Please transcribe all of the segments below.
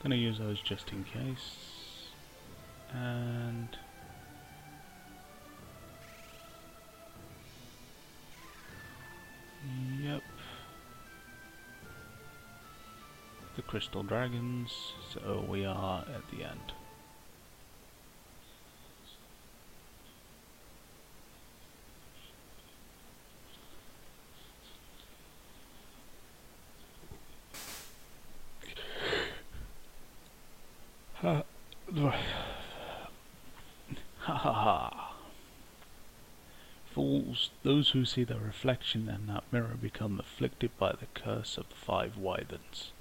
Gonna use those just in case. And yep, the crystal dragons. So we are at the end. Ha ha ha. Fools, those who see their reflection in that mirror become afflicted by the curse of the 5 wyverns.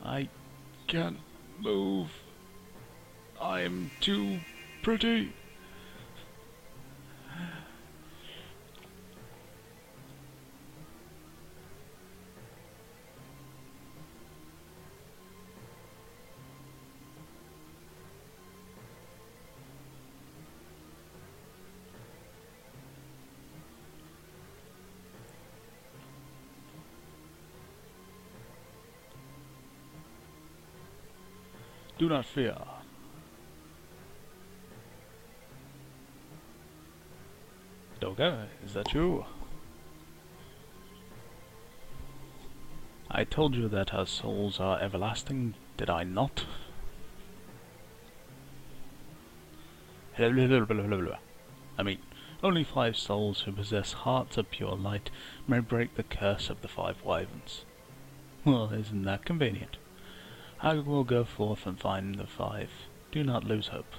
I can't move. I'm too pretty. Do not fear. Doga, is that you? I told you that our souls are everlasting, did I not? I mean, only 5 souls who possess hearts of pure light may break the curse of the 5 wyverns. Well, isn't that convenient? I will go forth and find the 5. Do not lose hope.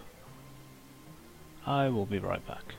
I will be right back.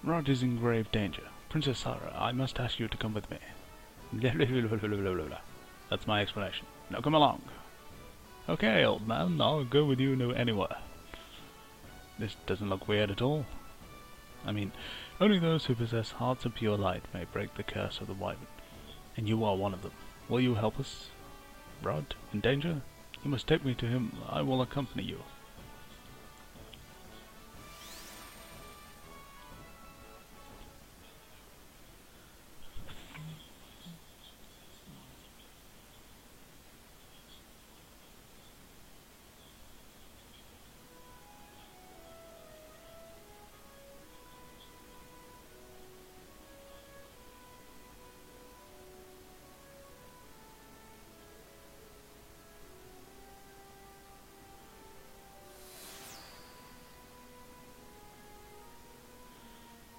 Rod is in grave danger. Princess Sarah, I must ask you to come with me. That's my explanation. Now come along. Okay, old man, I'll go with you anywhere. This doesn't look weird at all. I mean, only those who possess hearts of pure light may break the curse of the wyvern. And you are one of them. Will you help us? Rod, in danger? You must take me to him. I will accompany you.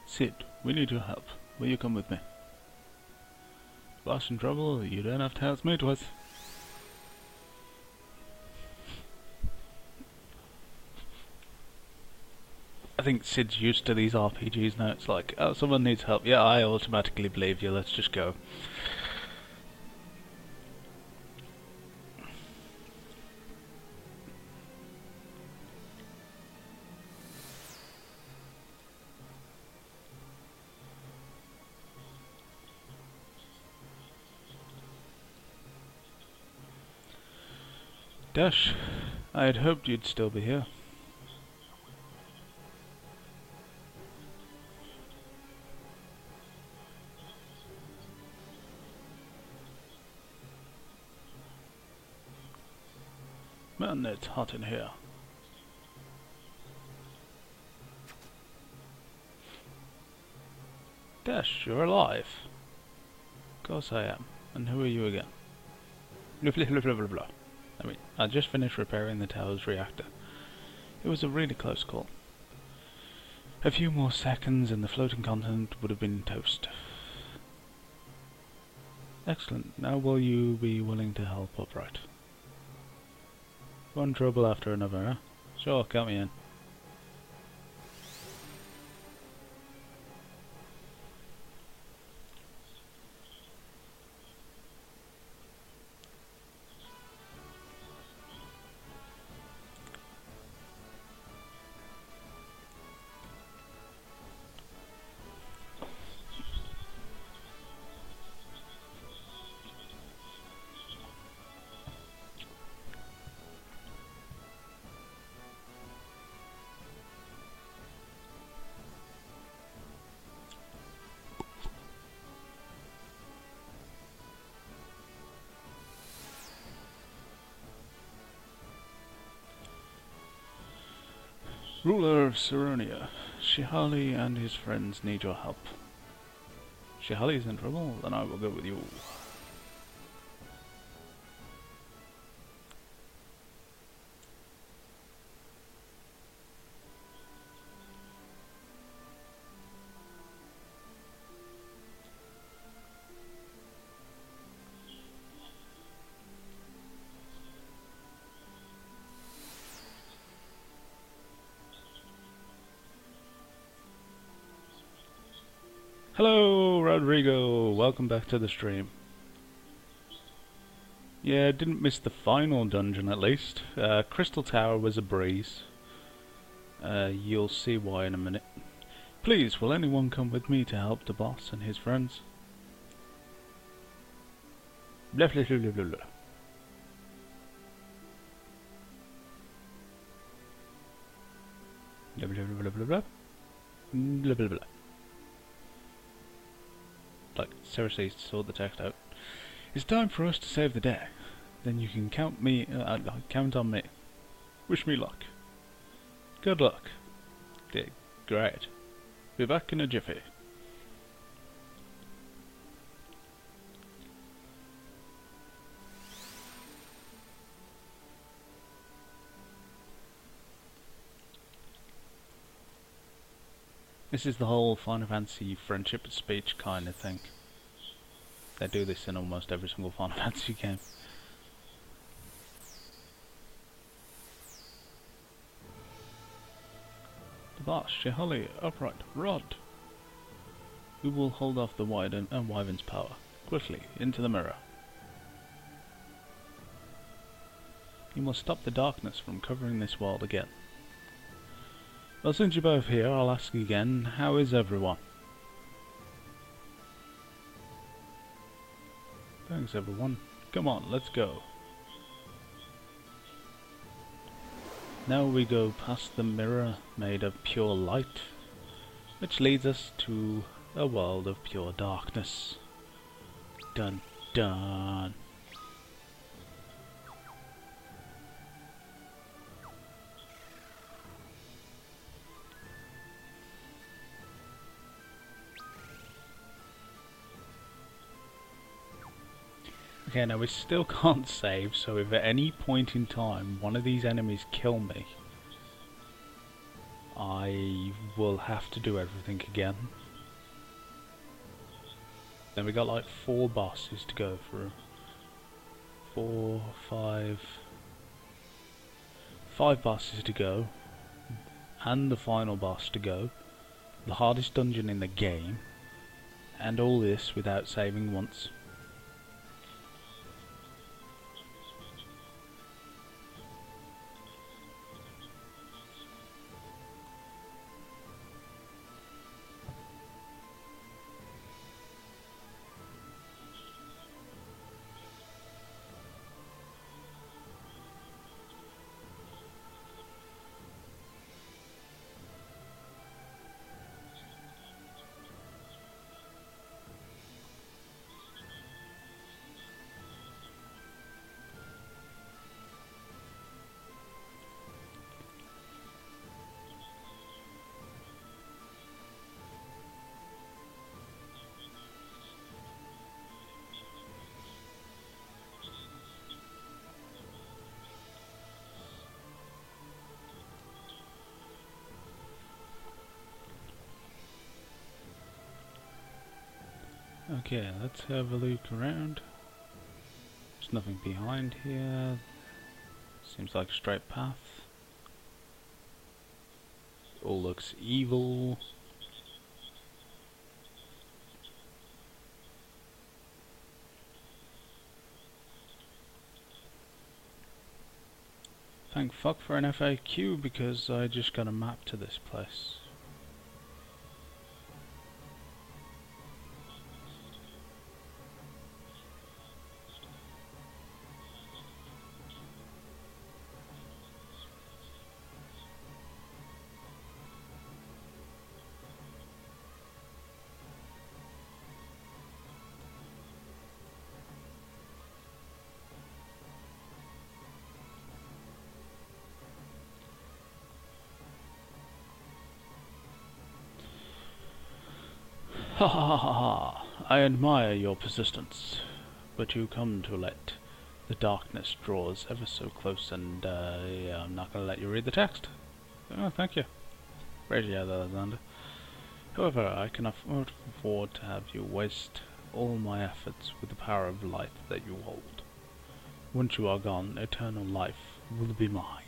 Sid, we need your help. Will you come with me? Lost in trouble, you don't have to ask me twice. I think Sid's used to these RPGs now. It's like, oh, someone needs help. Yeah, I automatically believe you. Let's just go. Dash, I had hoped you'd still be here. Man, it's hot in here. Dash, you're alive. Of course I am. And who are you again? Blah blah blah blah blah. I mean, I just finished repairing the tower's reactor. It was a really close call. A few more seconds and the floating continent would have been toast. Excellent. Now will you be willing to help upright? One trouble after another, huh? Sure, count me in. Ruler of Saronia, Shihali and his friends need your help. Shihali is in trouble, then I will go with you. Hello, Rodrigo. Welcome back to the stream. Yeah, didn't miss the final dungeon at least. Crystal Tower was a breeze. You'll see why in a minute. Please, will anyone come with me to help the boss and his friends? Blah blah blah blah blah blah. Blah blah blah blah blah blah. Blah blah blah. Like, seriously, sort the text out. It's time for us to save the day. Then you can count on me. Wish me luck. Good luck. Great. Be back in a jiffy. This is the whole Final Fantasy friendship speech kind of thing. They do this in almost every single Final Fantasy game. The boss, Shihali, upright, rod. We will hold off the Wyvern's power. Quickly, into the mirror. You must stop the darkness from covering this world again. Well, since you're both here, I'll ask again, how is everyone? Thanks everyone. Come on, let's go. Now we go past the mirror made of pure light, which leads us to a world of pure darkness. Dun dun. Okay, now we still can't save, so if at any point in time one of these enemies kill me, I will have to do everything again. Then we got like 4 bosses to go through. 5 bosses to go, and the final boss to go. The hardest dungeon in the game, and all this without saving once. Okay, let's have a look around. There's nothing behind here. Seems like a straight path. All looks evil. Thank fuck for an FAQ because I just got a map to this place. Ha ha ha ha ha! I admire your persistence, but you come too late. The darkness draws ever so close, and yeah, I'm not gonna let you read the text. Oh, thank you. Appreciate that, Xande. However, I can afford to have you waste all my efforts with the power of light that you hold. Once you are gone, eternal life will be mine.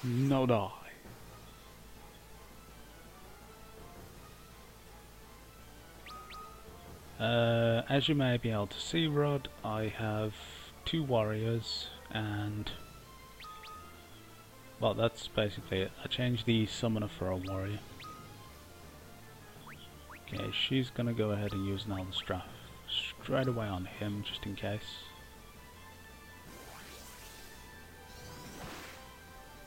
No die. As you may be able to see, Rod, I have 2 warriors, and well, that's basically it. I changed the summoner for a warrior. Okay, she's gonna go ahead and use an Elder Staff straight away on him, just in case.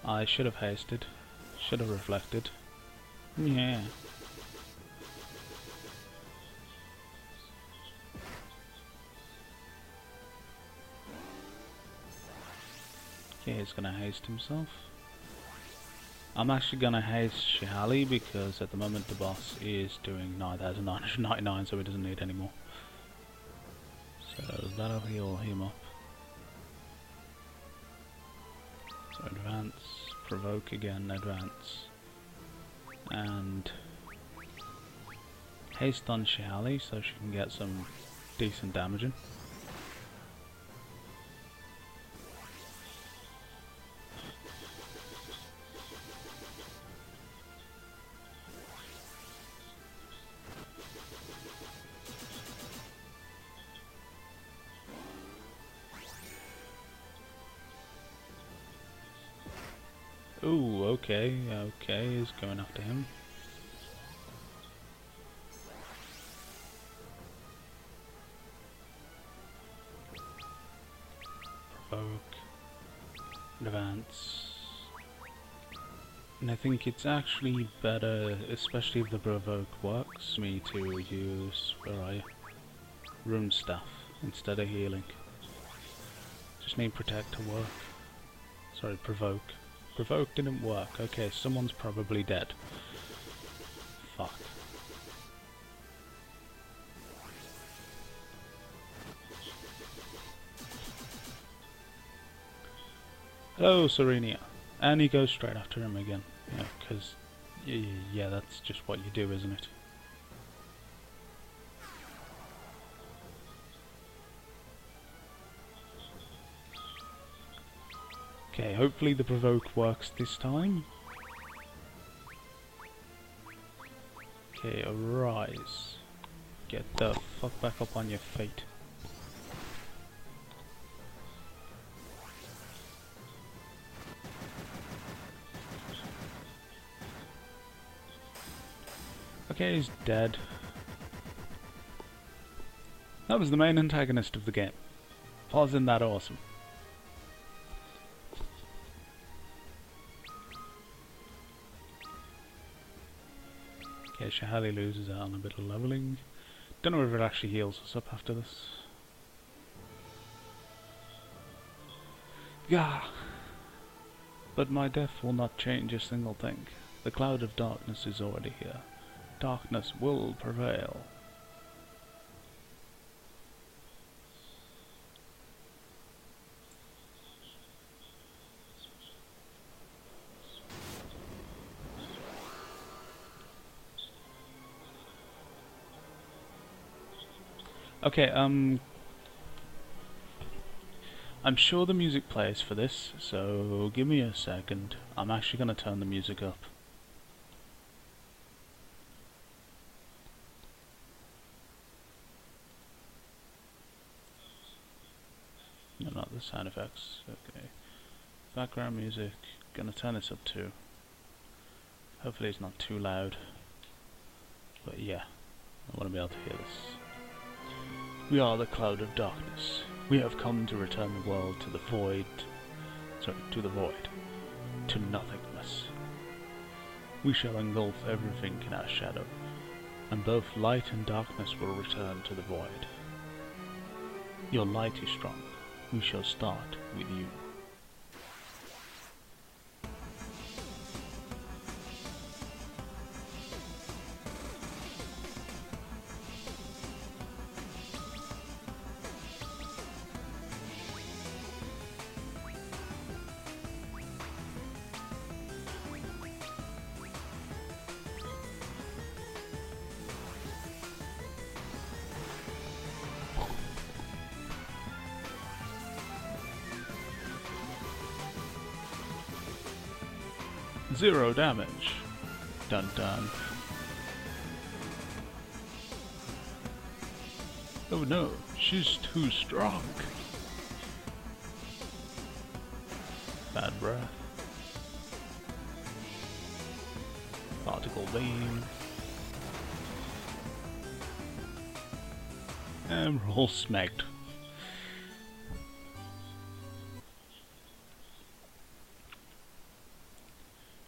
I should have hasted, should have reflected. Yeah. Okay, he's gonna haste himself. I'm actually gonna haste Shihali because at the moment the boss is doing 9,999, so he doesn't need any more. So that'll heal him up. So advance, provoke again, advance. And haste on Shihali so she can get some decent damaging. Ooh, okay, he's going after him. Provoke, advance. And I think it's actually better, especially if the provoke works, me to use, where are you? Rune Staff instead of healing. Just need protect to work. Sorry, provoke. Provoke didn't work. Okay, someone's probably dead. Fuck. Hello, Serenia. And he goes straight after him again. Yeah, because... yeah, that's just what you do, isn't it? Okay, hopefully the provoke works this time. Okay, arise. Get the fuck back up on your feet. Okay, he's dead. That was the main antagonist of the game. Wasn't that awesome? Okay, Shihali loses out on a bit of leveling. Don't know if it actually heals us up after this. Gah! But my death will not change a single thing. The cloud of darkness is already here. Darkness will prevail. Okay, I'm sure the music plays for this, so give me a second. I'm actually going to turn the music up. No, not the sound effects. Okay. Background music. Gonna turn this up too. Hopefully it's not too loud. But yeah, I want to be able to hear this. We are the cloud of darkness. We have come to return the world to the void. Sorry, to the void. To nothingness. We shall engulf everything in our shadow, and both light and darkness will return to the void. Your light is strong. We shall start with you. Zero damage. Dun dun. Oh no, she's too strong. Bad breath. Particle beam. And we're all smacked.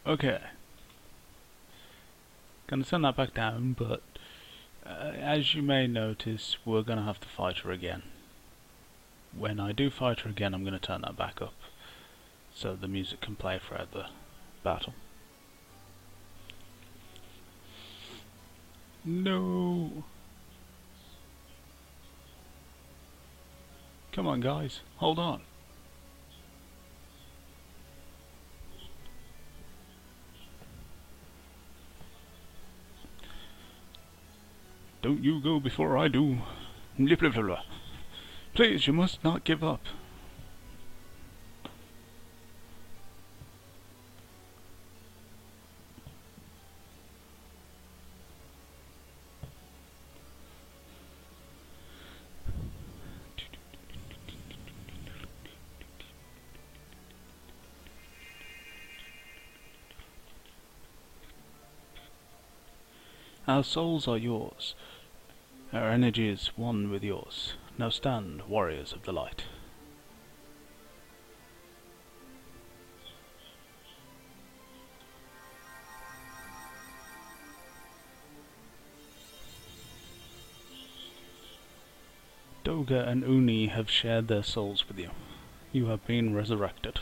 Okay. Gonna send that back down, but as you may notice, we're gonna have to fight her again. When I do fight her again, I'm gonna turn that back up, so the music can play throughout the battle. No! Come on guys, hold on. Don't you go before I do. Blah, blah, blah, blah. Please, you must not give up. Our souls are yours. Our energy is one with yours. Now stand, warriors of the light. Doga and Uni have shared their souls with you. You have been resurrected.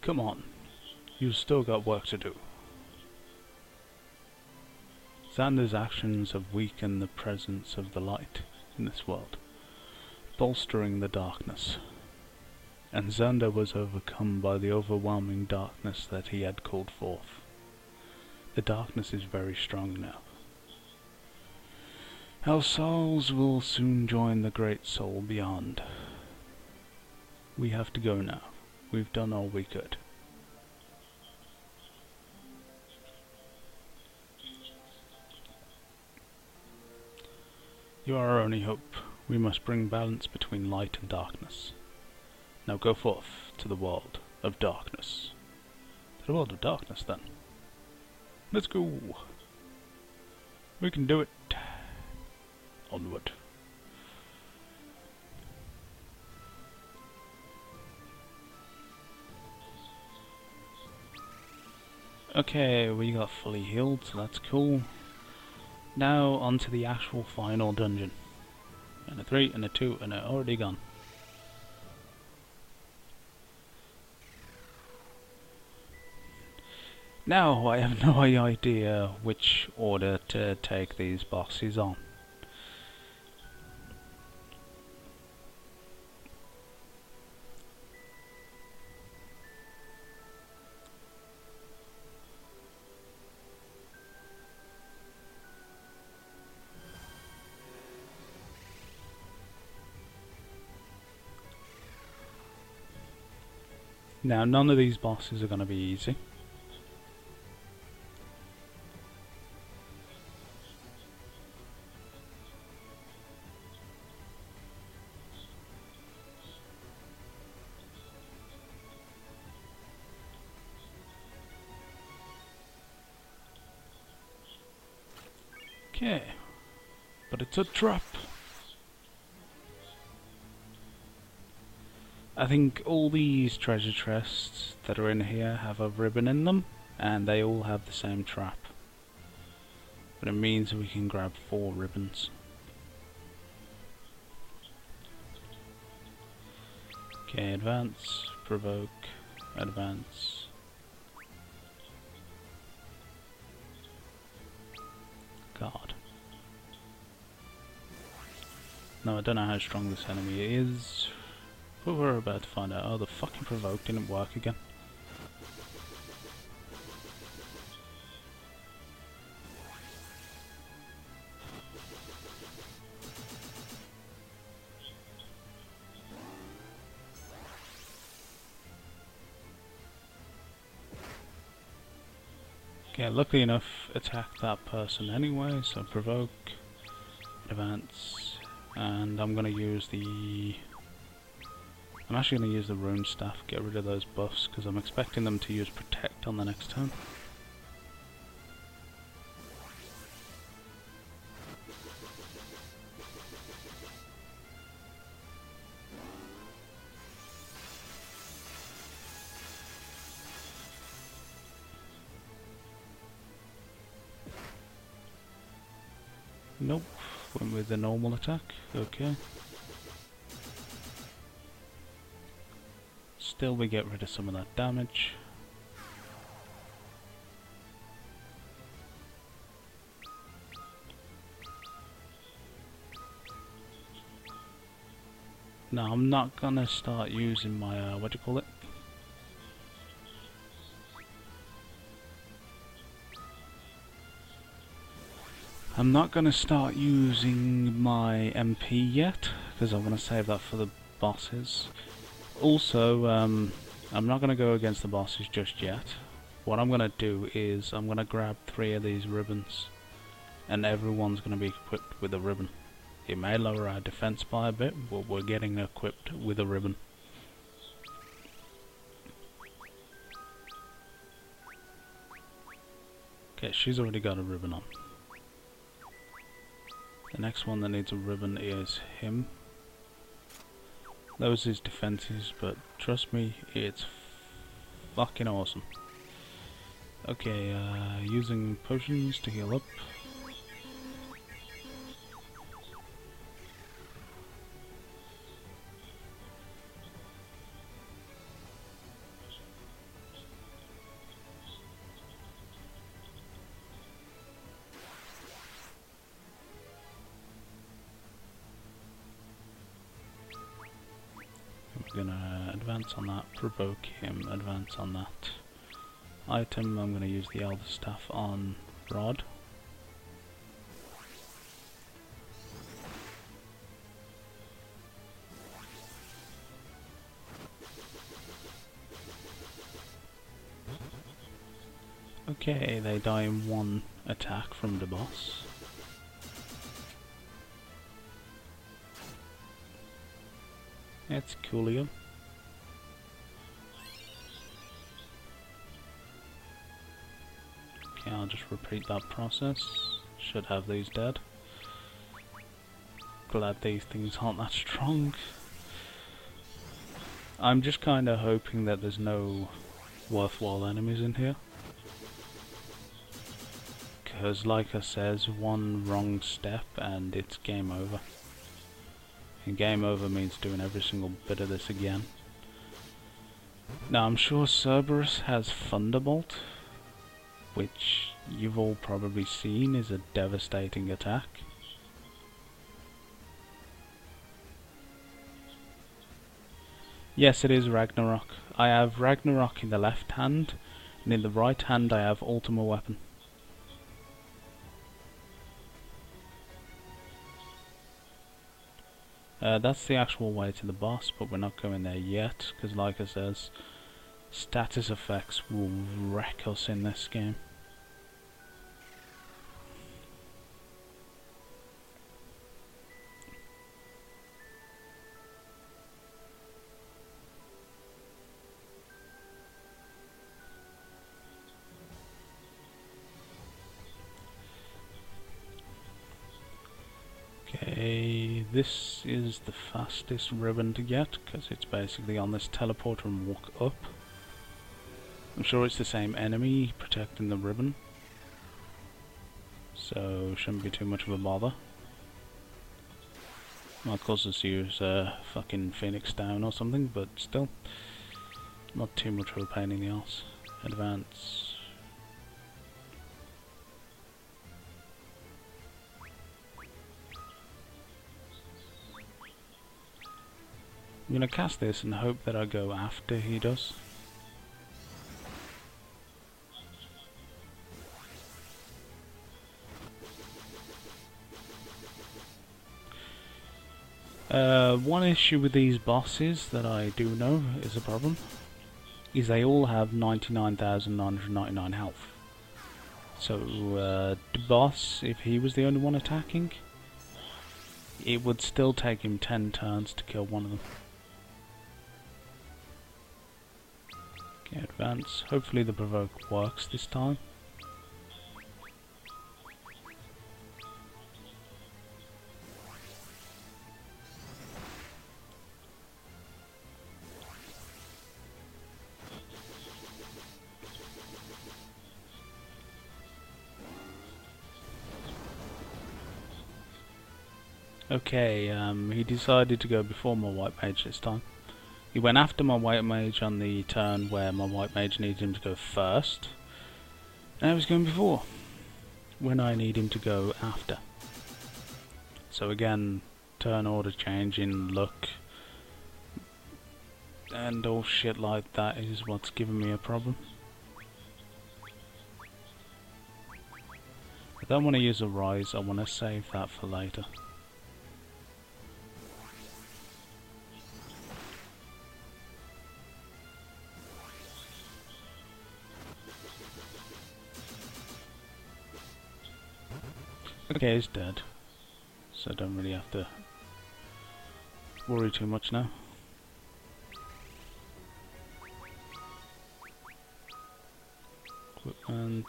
Come on, you've still got work to do. Xande's actions have weakened the presence of the light in this world, bolstering the darkness. And Xande was overcome by the overwhelming darkness that he had called forth. The darkness is very strong now. Our souls will soon join the great soul beyond. We have to go now. We've done all we could. You are our only hope. We must bring balance between light and darkness. Now go forth to the world of darkness. To the world of darkness, then. Let's go. We can do it. Onward. Okay, we got fully healed, so that's cool. Now on to the actual final dungeon. And a 3 and a 2 and a already gone. Now I have no idea which order to take these bosses on. Now none of these bosses are going to be easy. Okay, but it's a trap. I think all these treasure chests that are in here have a ribbon in them, and they all have the same trap. But it means we can grab 4 ribbons. Okay, advance, provoke, advance. God. No, I don't know how strong this enemy is, but we're about to find out. Oh, the fucking provoke didn't work again. Okay, luckily enough, attack that person anyway, so provoke, advance, and I'm gonna use the... I'm actually gonna use the rune staff, get rid of those buffs, because I'm expecting them to use protect on the next turn. Nope, went with the normal attack, okay. Still we get rid of some of that damage. Now I'm not gonna start using my, what do you call it? I'm not gonna start using my MP yet, because I'm gonna save that for the bosses. Also, I'm not going to go against the bosses just yet. What I'm going to do is I'm going to grab 3 of these ribbons, and everyone's going to be equipped with a ribbon. It may lower our defense by a bit, but we're getting equipped with a ribbon. Okay, she's already got a ribbon on. The next one that needs a ribbon is him. Those his defenses, but trust me, it's fucking awesome. Okay, using potions to heal up. We're gonna advance on that, provoke him, advance on that. Item, I'm gonna use the Elder Staff on Rod. Okay, they die in 1 attack from the boss. It's coolio. Okay, I'll just repeat that process. Should have these dead. Glad these things aren't that strong. I'm just kinda hoping that there's no worthwhile enemies in here. Because like I says, 1 wrong step and it's game over. And game over means doing every single bit of this again. Now I'm sure Cerberus has Thunderbolt, which you've all probably seen is a devastating attack. Yes, it is Ragnarok. I have Ragnarok in the left hand, and in the right hand I have Ultima Weapon. That's the actual way to the boss, but we're not going there yet, because like I says, status effects will wreck us in this game. Okay, this is the fastest ribbon to get, because it's basically on this teleporter and walk up. I'm sure it's the same enemy protecting the ribbon, so shouldn't be too much of a bother. Might cause us to use fucking Phoenix down or something, but still, not too much of a pain in the arse. Advance. I'm gonna cast this and hope that I go after he does. One issue with these bosses that I do know is a problem is they all have 99,999 health. So the boss, if he was the only one attacking, it would still take him 10 turns to kill one of them. Okay, advance. Hopefully the provoke works this time. Okay, he decided to go before my white mage this time. He went after my white mage on the turn where my white mage needed him to go first. And I was going before, when I need him to go after. So again, turn order change in luck and all shit like that is what's giving me a problem. I don't want to use a rise, I want to save that for later. Okay, he's dead, so I don't really have to worry too much now. Equipment.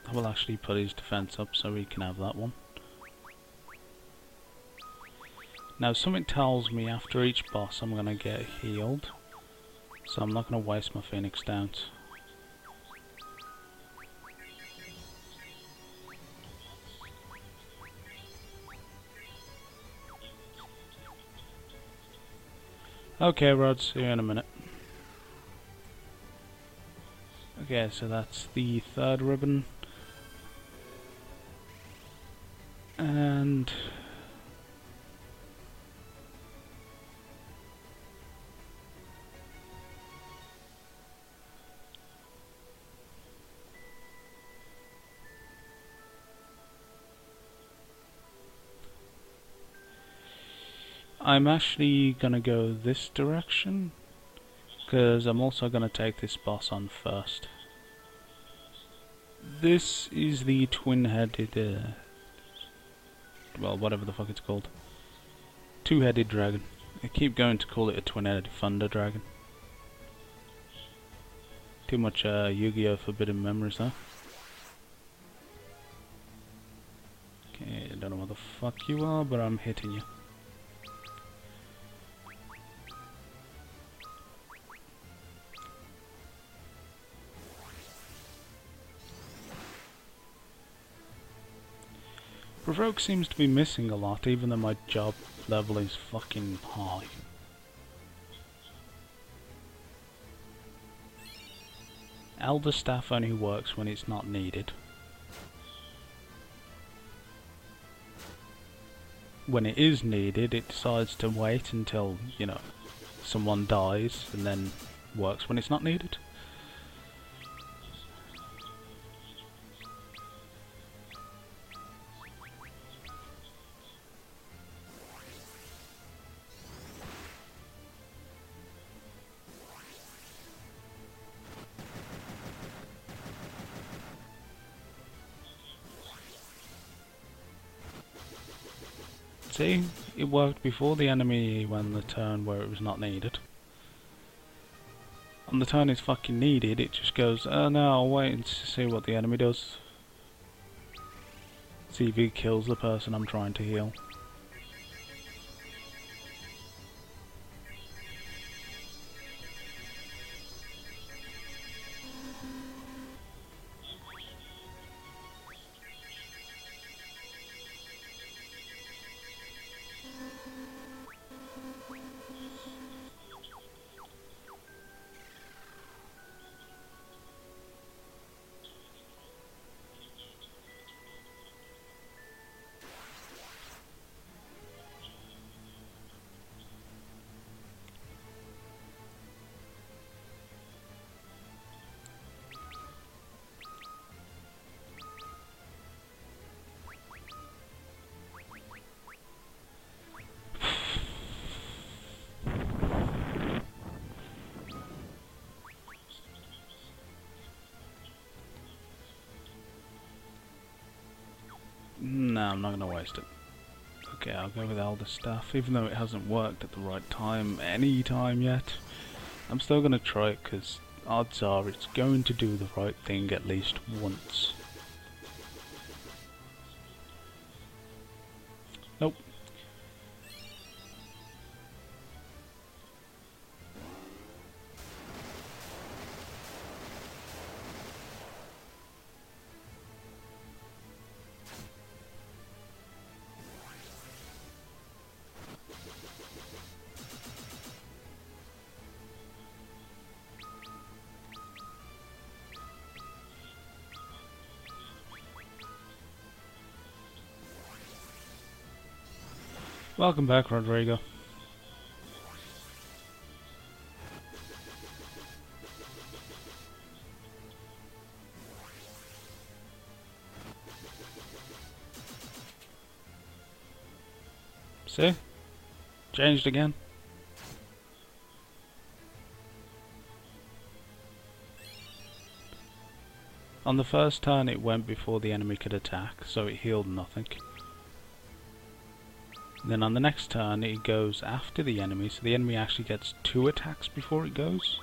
I will actually put his defense up so he can have that one. Now something tells me after each boss I'm gonna get healed. So I'm not going to waste my Phoenix Downs. Okay, Rod, see you in a minute. Okay, so that's the third ribbon. And I'm actually gonna go this direction, because I'm also gonna take this boss on first. This is the twin-headed, well, whatever the fuck it's called. Two-headed dragon. I keep going to call it a twin-headed thunder dragon. Too much Yu-Gi-Oh! Forbidden Memories though. Okay, I don't know what the fuck you are, but I'm hitting you. Provoke seems to be missing a lot, even though my job level is fucking high. Elder Staff only works when it's not needed. When it is needed, it decides to wait until, you know, someone dies and then works when it's not needed. See, it worked before the enemy when the turn where it was not needed. On the turn it's fucking needed, it just goes, oh no, I'll wait and see what the enemy does. See if he kills the person I'm trying to heal. No, I'm not going to waste it. Okay, I'll go with Elder Staff, even though it hasn't worked at the right time, any time yet. I'm still going to try it, because odds are it's going to do the right thing at least once. Nope. Welcome back, Rodrigo. See? Changed again. On the first turn it went before the enemy could attack, so it healed nothing. Then on the next turn it goes after the enemy, so the enemy actually gets 2 attacks before it goes.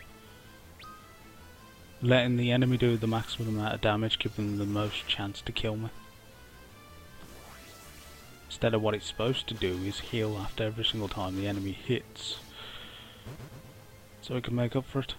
Letting the enemy do the maximum amount of damage, giving them the most chance to kill me. Instead of what it's supposed to do is heal after every single time the enemy hits. So it can make up for it.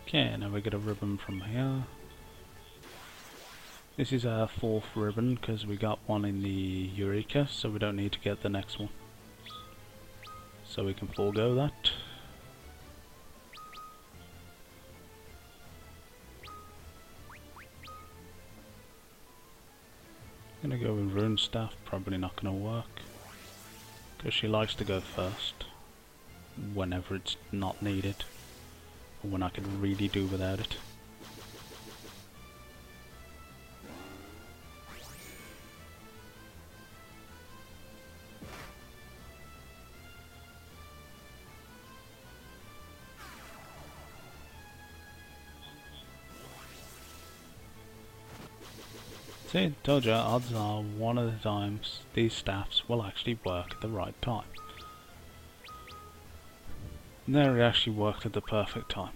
Okay, now we get a ribbon from here. This is our 4th ribbon because we got one in the Eureka, so we don't need to get the next one. So we can forego that. Gonna go with Rune Staff, probably not gonna work. Because she likes to go first whenever it's not needed. Or when I can really do without it. See, told you, odds are one of the times these staffs will actually work at the right time. And there it actually worked at the perfect time.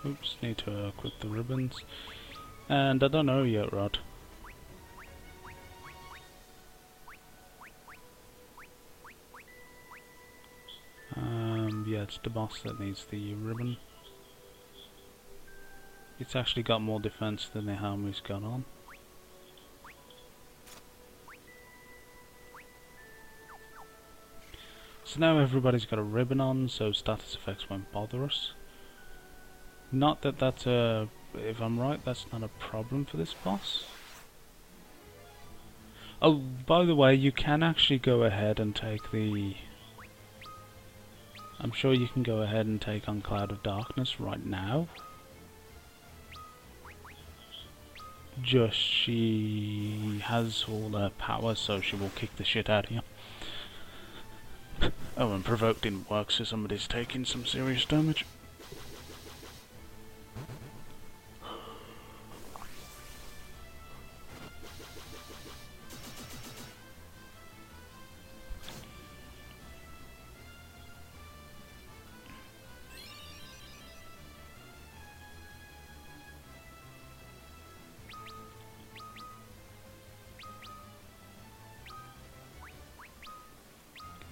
Oops, need to equip the ribbons. And I don't know yet, Rod. Yeah, it's the boss that needs the ribbon. It's actually got more defense than the helmet's got on. So now everybody's got a ribbon on, so status effects won't bother us. Not that that's a... if I'm right, that's not a problem for this boss. Oh, by the way, you can actually go ahead and take the... I'm sure you can go ahead and take on Cloud of Darkness right now. Just she has all her power, so she will kick the shit out of you. Oh, and Provoke didn't work, so somebody's taking some serious damage.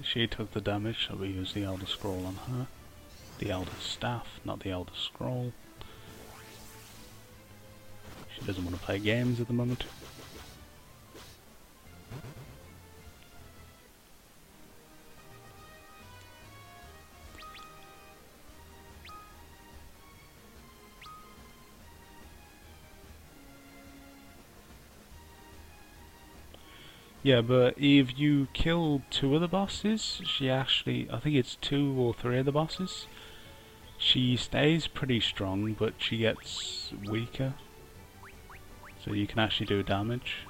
She took the damage, so we use the Elder Scroll on her. The Elder Staff, not the Elder Scroll. She doesn't want to play games at the moment. Yeah, but if you kill 2 of the bosses, she actually, I think it's 2 or 3 of the bosses, she stays pretty strong, but she gets weaker. So you can actually do damage.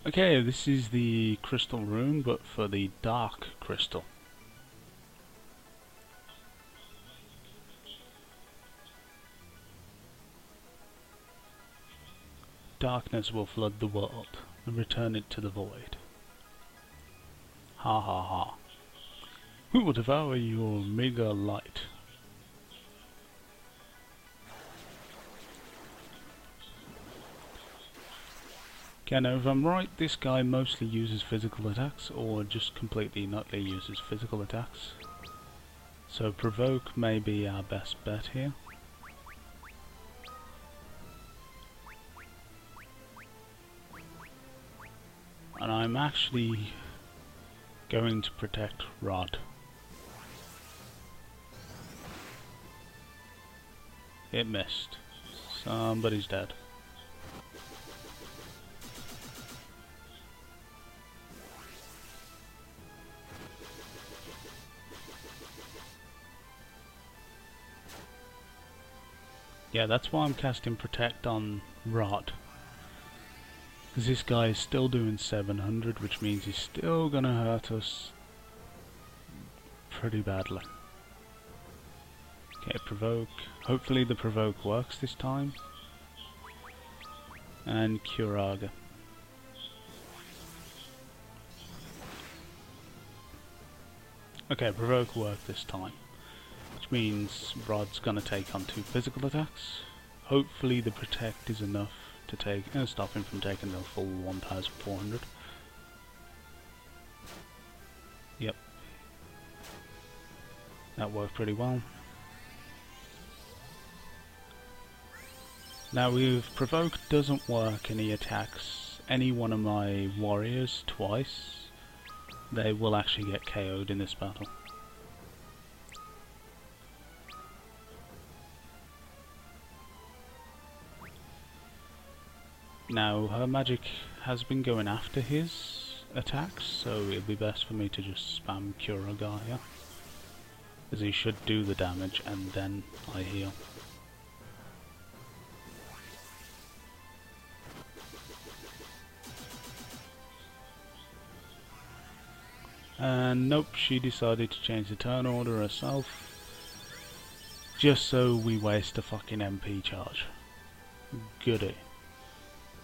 Okay, this is the crystal room, but for the dark crystal. Darkness will flood the world and return it to the void. Ha ha ha. Who will devour your meager light? Okay, now if I'm right, this guy mostly uses physical attacks, or just completely nutly uses physical attacks. So Provoke may be our best bet here. And I'm actually going to protect Rod. It missed. Somebody's dead. Yeah, that's why I'm casting Protect on Rod. Because this guy is still doing 700, which means he's still gonna hurt us pretty badly. Okay, Provoke. Hopefully the Provoke works this time. And Curaga. Okay, Provoke worked this time. Which means Rod's gonna take on 2 physical attacks. Hopefully the Protect is enough to stop him from taking the full 1400. Yep. That worked pretty well. Now if Provoke doesn't work and he attacks any one of my warriors twice, they will actually get KO'd in this battle. Now, her magic has been going after his attacks, so it'll be best for me to just spam Curaga here. As he should do the damage and then I heal. And nope, she decided to change the turn order herself. Just so we waste a fucking MP charge. Goody.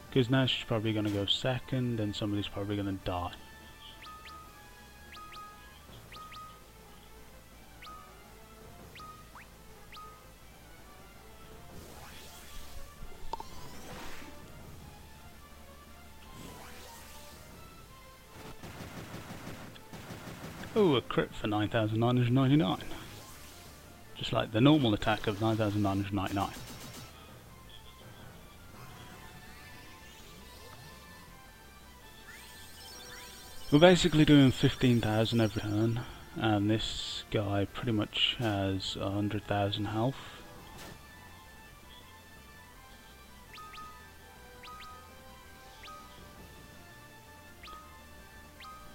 Because now she's probably going to go second and somebody's probably going to die. Oh, a crit for 9,999. Just like the normal attack of 9,999. We're basically doing 15,000 every turn, and this guy pretty much has 100,000 health.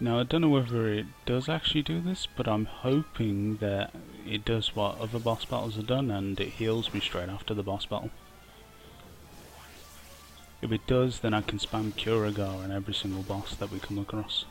Now I don't know whether it does actually do this, but I'm hoping that it does what other boss battles have done and it heals me straight after the boss battle. If it does, then I can spam Curagar on every single boss that we come across.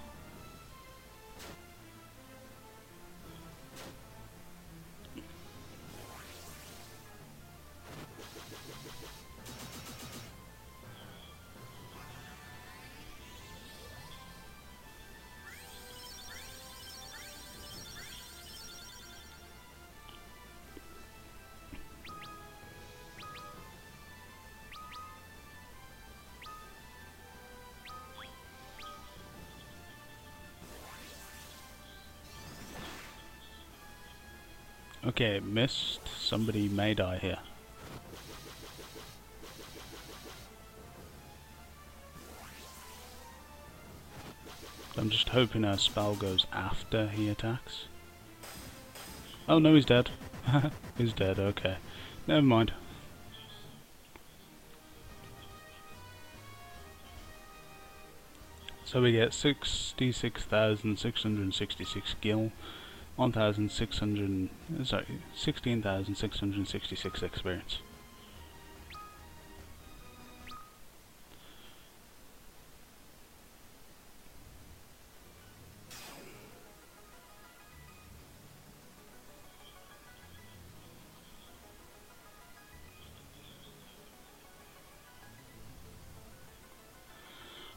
Okay, missed. Somebody may die here. I'm just hoping our spell goes after he attacks. Oh no, he's dead. He's dead, okay. Never mind. So we get 66,666 gil. 16,666 experience.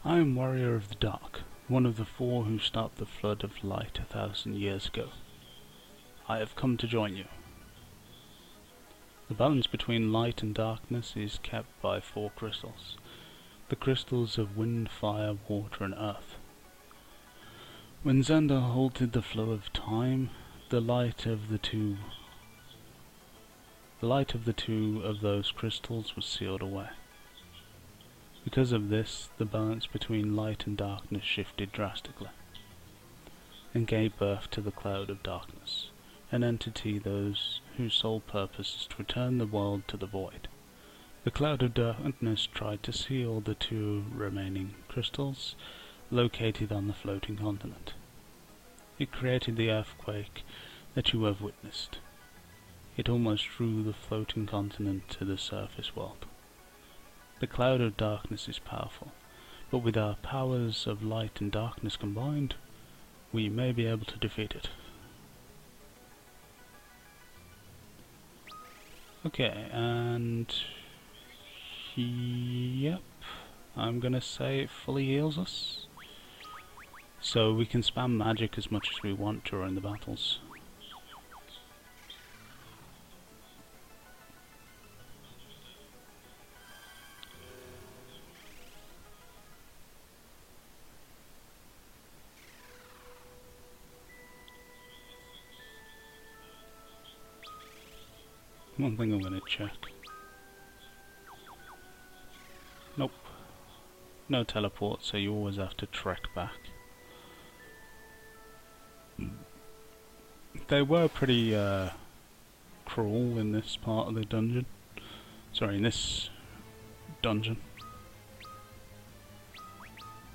I am Warrior of the Dark, one of the four who stopped the flood of light 1,000 years ago. I have come to join you. The balance between light and darkness is kept by 4 crystals. The crystals of wind, fire, water and earth. When Xande halted the flow of time, the light of the two of those crystals was sealed away. Because of this, the balance between light and darkness shifted drastically, and gave birth to the cloud of darkness. An entity whose sole purpose is to return the world to the void. The cloud of darkness tried to seal the 2 remaining crystals located on the floating continent. It created the earthquake that you have witnessed. It almost threw the floating continent to the surface world. The cloud of darkness is powerful, but with our powers of light and darkness combined, we may be able to defeat it. Okay, and yep, I'm gonna say it fully heals us. So we can spam magic as much as we want during the battles. One thing I'm gonna check. Nope. No teleport, so you always have to trek back. They were pretty cruel in this part of the dungeon. Sorry, in this dungeon.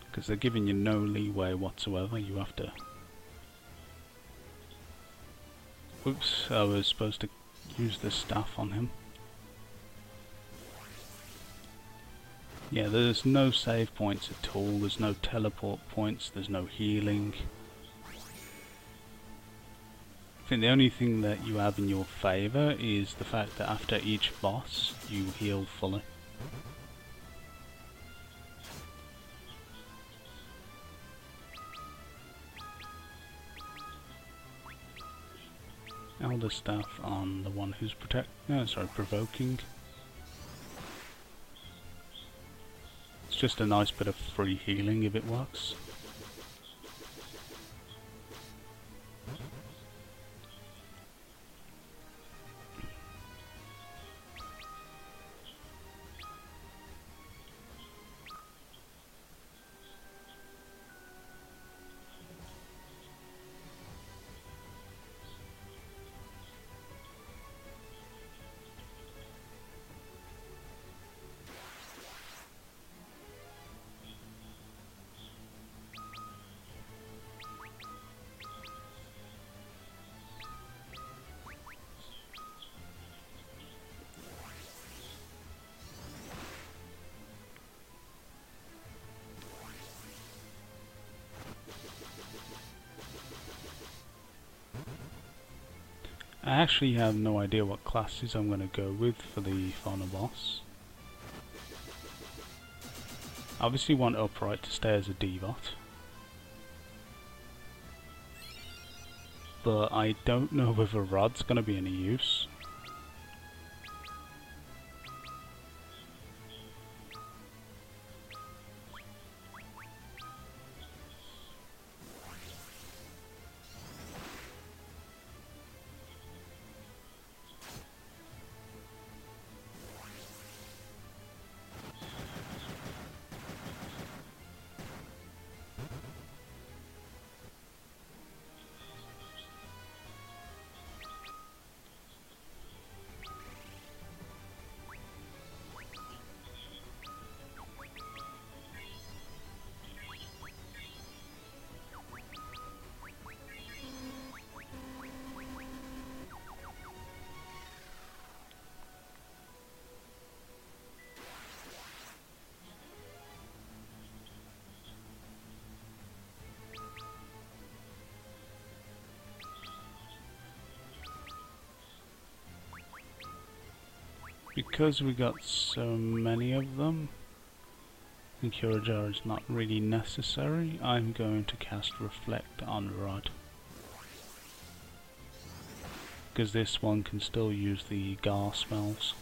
Because they're giving you no leeway whatsoever, you have to... Oops, I was supposed to use the staff on him. Yeah, there's no save points at all, there's no teleport points, there's no healing. I think the only thing that you have in your favour is the fact that after each boss you heal fully. Elder staff on the one who's provoking. It's just a nice bit of free healing if it works. I actually have no idea what classes I'm going to go with for the final boss. I obviously want Upright to stay as a D-bot, but I don't know whether Rod's going to be any use. Because we got so many of them, and Cure Jar is not really necessary, I'm going to cast Reflect on Rod. Because this one can still use the Gar spells.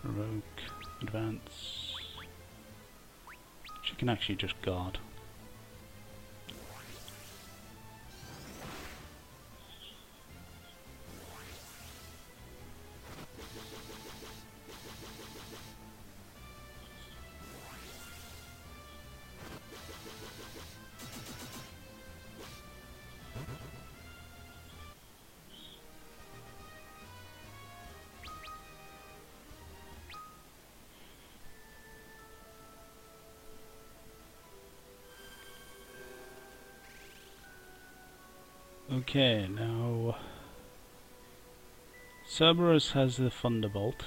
Rogue, advance. She can actually just guard. Okay, now Cerberus has the Thunderbolt.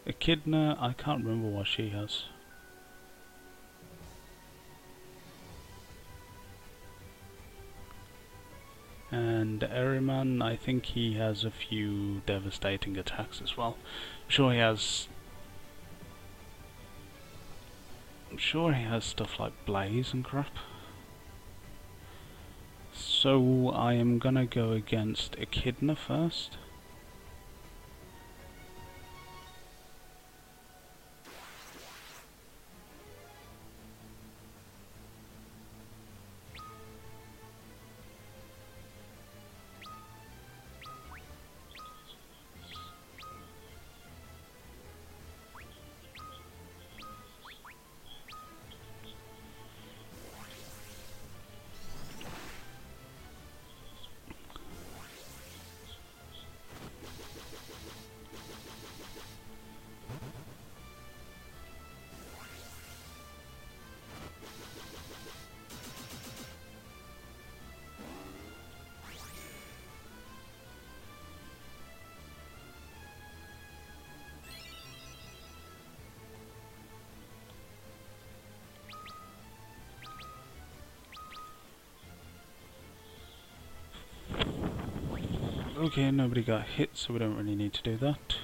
Echidna, I can't remember what she has. And Eriman, I think he has a few devastating attacks as well. I'm sure he has stuff like Blaze and crap. So I am gonna go against Echidna first. Okay, nobody got hit, so we don't really need to do that.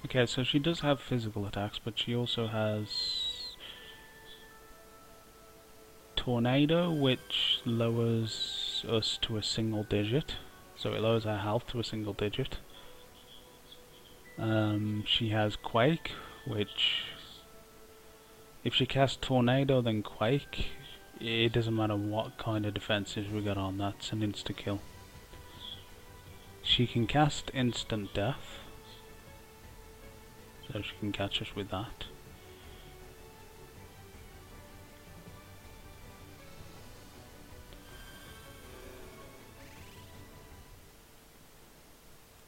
Okay, so she does have physical attacks, but she also has Tornado, which lowers us to a single digit. So it lowers our health to a single digit. She has Quake, which if she casts Tornado then Quake, it doesn't matter what kind of defenses we got on, that's an insta-kill. She can cast Instant Death, so she can catch us with that.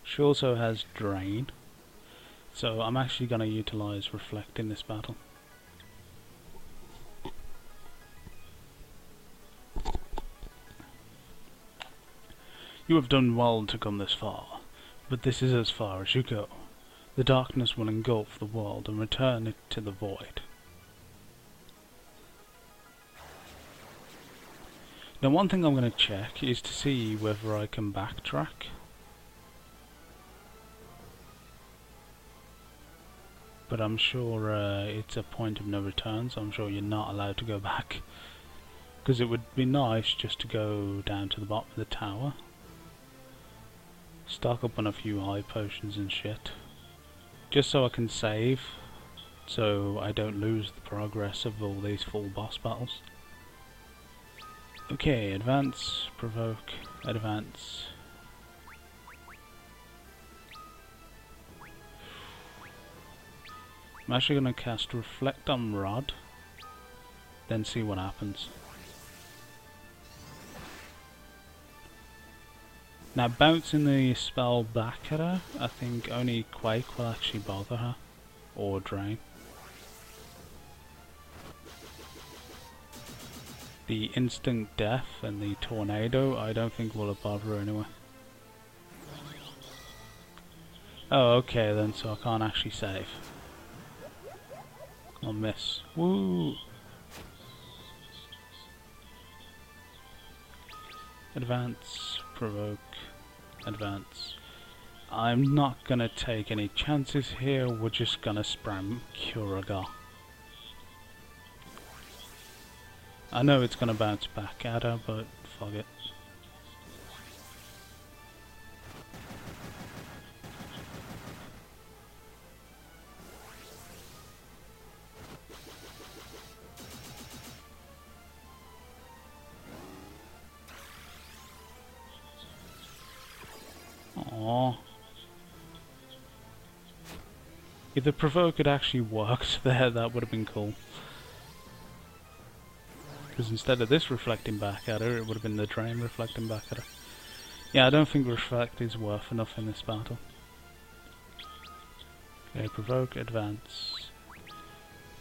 She also has Drain, so I'm actually going to utilise Reflect in this battle. You have done well to come this far, but this is as far as you go. The darkness will engulf the world and return it to the void. Now one thing I'm going to check is to see whether I can backtrack. But I'm sure it's a point of no return, so I'm sure you're not allowed to go back. Because it would be nice just to go down to the bottom of the tower. Stock up on a few high potions and shit. Just so I can save, so I don't lose the progress of all these full boss battles. Okay, advance, provoke, advance. I'm actually going to cast Reflect on Rod, then see what happens. Now bouncing the spell back at her, I think only Quake will actually bother her, or Drain. The Instant Death and the Tornado I don't think will bother her anyway. Oh okay then, so I can't actually save. I'll miss. Woo! Advance, provoke, advance. I'm not gonna take any chances here, we're just gonna spam Curagar. I know it's gonna bounce back at her, but fuck it. Aww. If the provoke had actually worked there, that would have been cool. Because instead of this reflecting back at her, it would have been the Drain reflecting back at her. Yeah, I don't think Reflect is worth enough in this battle. Okay, provoke, advance.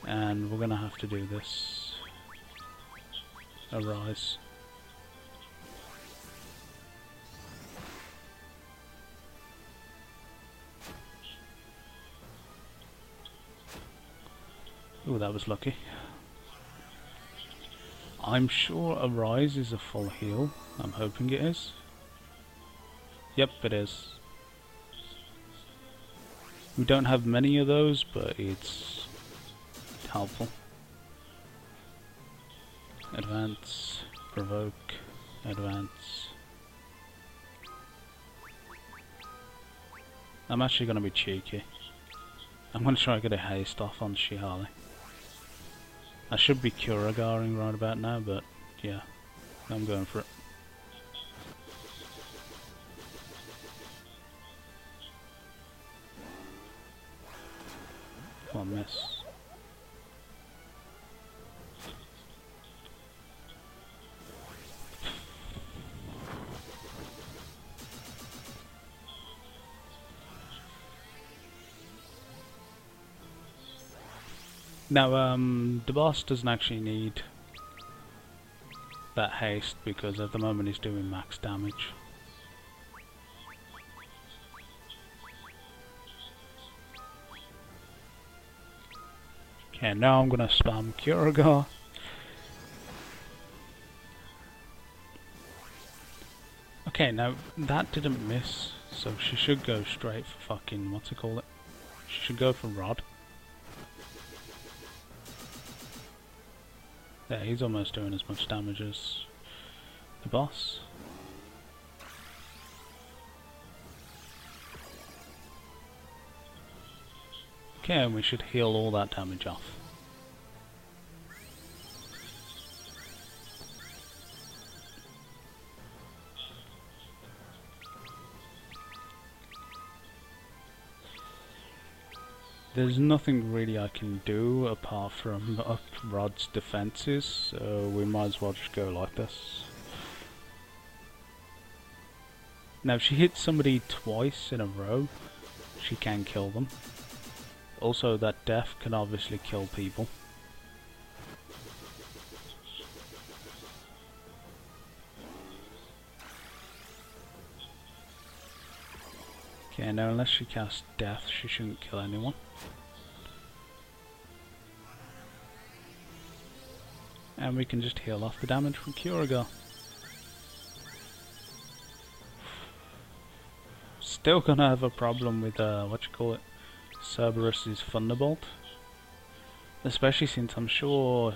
And we're gonna have to do this. Arise. Ooh, that was lucky. I'm sure Arise is a full heal. I'm hoping it is. Yep, it is. We don't have many of those, but it's helpful. Advance, provoke, advance. I'm actually going to be cheeky. I'm going to try and get a haste off on Shihali. I should be Kuragaring right about now, but yeah, I'm going for it. Come on, miss. Now, the boss doesn't actually need that haste because at the moment he's doing max damage. Okay, now I'm gonna spam Kyoragar. Okay, now that didn't miss, so she should go straight for fucking, what's it called? She should go for Rod. Yeah, he's almost doing as much damage as the boss. Okay, and we should heal all that damage off. There's nothing really I can do apart from up Rod's defences, so we might as well just go like this. Now if she hits somebody twice in a row, she can kill them. Also that death can obviously kill people. Okay, now unless she casts death, she shouldn't kill anyone. And we can just heal off the damage from Kyoragar. Still gonna have a problem with Cerberus's Thunderbolt. Especially since I'm sure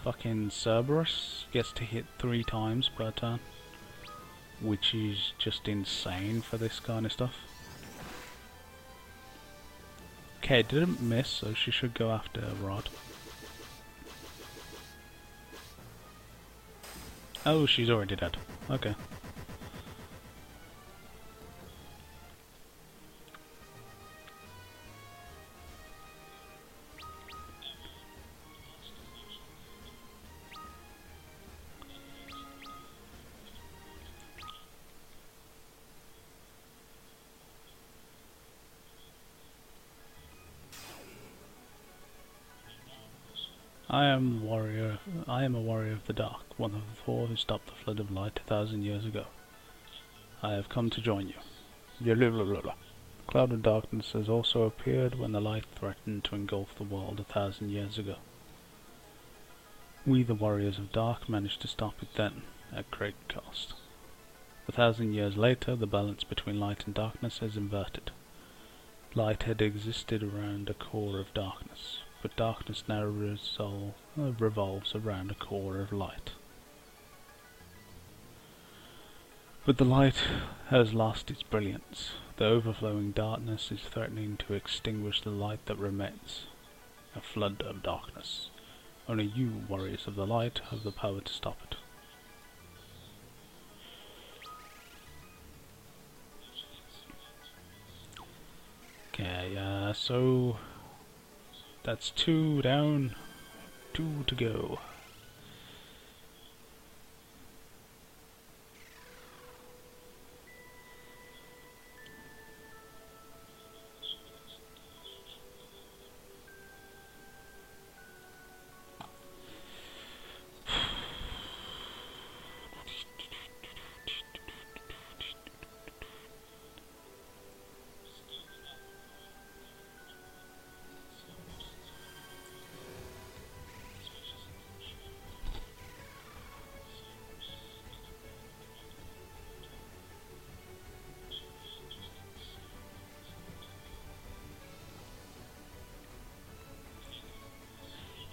fucking Cerberus gets to hit 3 times per turn. Which is just insane for this kind of stuff. Okay, didn't miss, so she should go after Rod. Oh, she's already dead. Okay. I am a warrior of the dark, one of the 4 who stopped the flood of light 1,000 years ago. I have come to join you. The cloud of darkness has also appeared when the light threatened to engulf the world 1,000 years ago. We, the warriors of dark, managed to stop it then, at great cost. 1,000 years later, the balance between light and darkness has inverted. Light had existed around a core of darkness, but darkness now revolves around a core of light. But the light has lost its brilliance. The overflowing darkness is threatening to extinguish the light that remains. A flood of darkness. Only you, warriors of the light, have the power to stop it. Okay, so that's 2 down, 2 to go.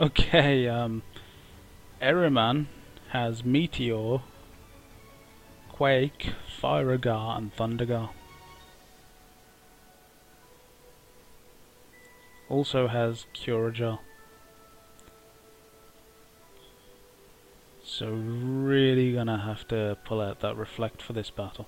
Okay, Errorman has Meteor, Quake, Firegar and Thundergar. Also has Curager. So really gonna have to pull out that Reflect for this battle.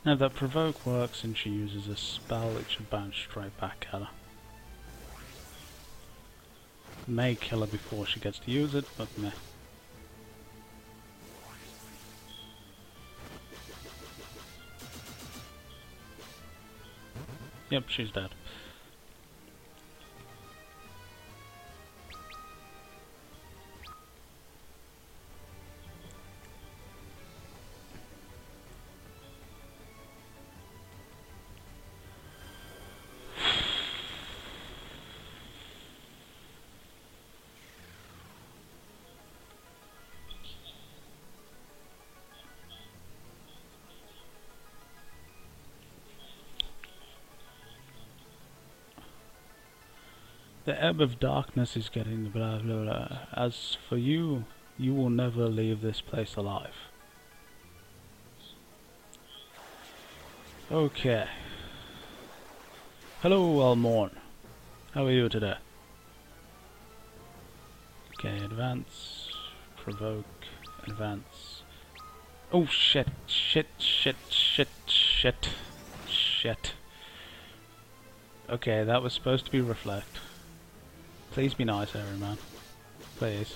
Now that provoke works and she uses a spell, it should bounce straight back at her. May kill her before she gets to use it, but meh. Yep, she's dead. The ebb of darkness is getting blah blah blah. As for you, you will never leave this place alive. Okay. Hello, Almorn. How are you today? Okay, advance, provoke, advance. Oh shit, shit, shit, shit, shit, shit. Okay, that was supposed to be reflect. Please be nice, everyman. Please.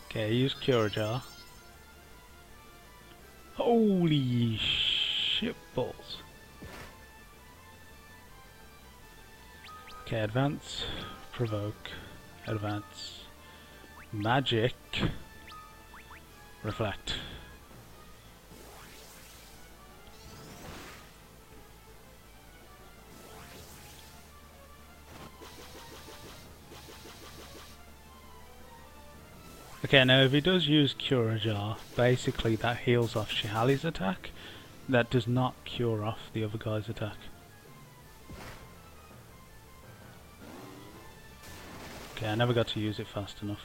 Okay, use Cure Jar. Holy shit balls. Okay, advance, provoke, advance, magic, reflect. Okay, now if he does use Cure Jar, basically that heals off Shihali's attack. That does not cure off the other guy's attack. Okay, I never got to use it fast enough.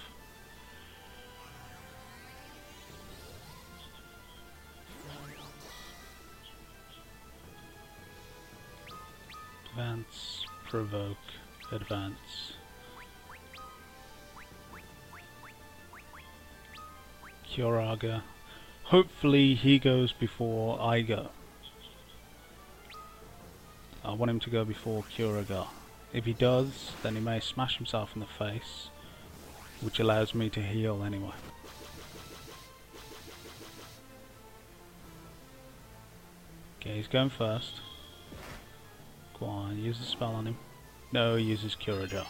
Advance, provoke, advance. Curaga. Hopefully he goes before I go. I want him to go before Curaga. If he does, then he may smash himself in the face, which allows me to heal anyway. Okay, he's going first. Go on, use the spell on him. No, he uses Curaga.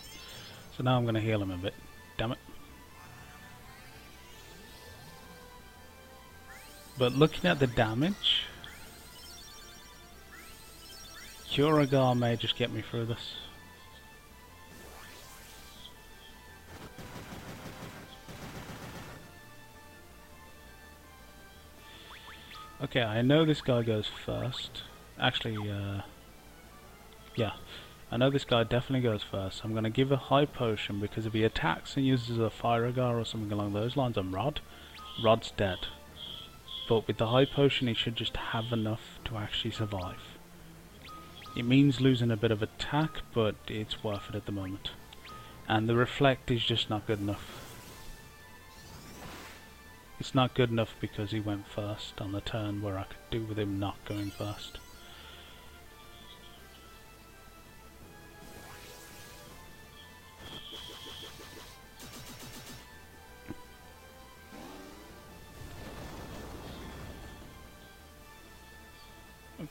So now I'm going to heal him a bit. Damn it. But looking at the damage, Curagar may just get me through this. Okay, I know this guy goes first. Actually, yeah. I know this guy definitely goes first. I'm going to give a high potion because if he attacks and uses a Firagar or something along those lines on Rod, Rod's dead. But with the high potion he should just have enough to actually survive. It means losing a bit of attack, but it's worth it at the moment. And the reflect is just not good enough. It's not good enough because he went first on the turn where I could do with him not going first.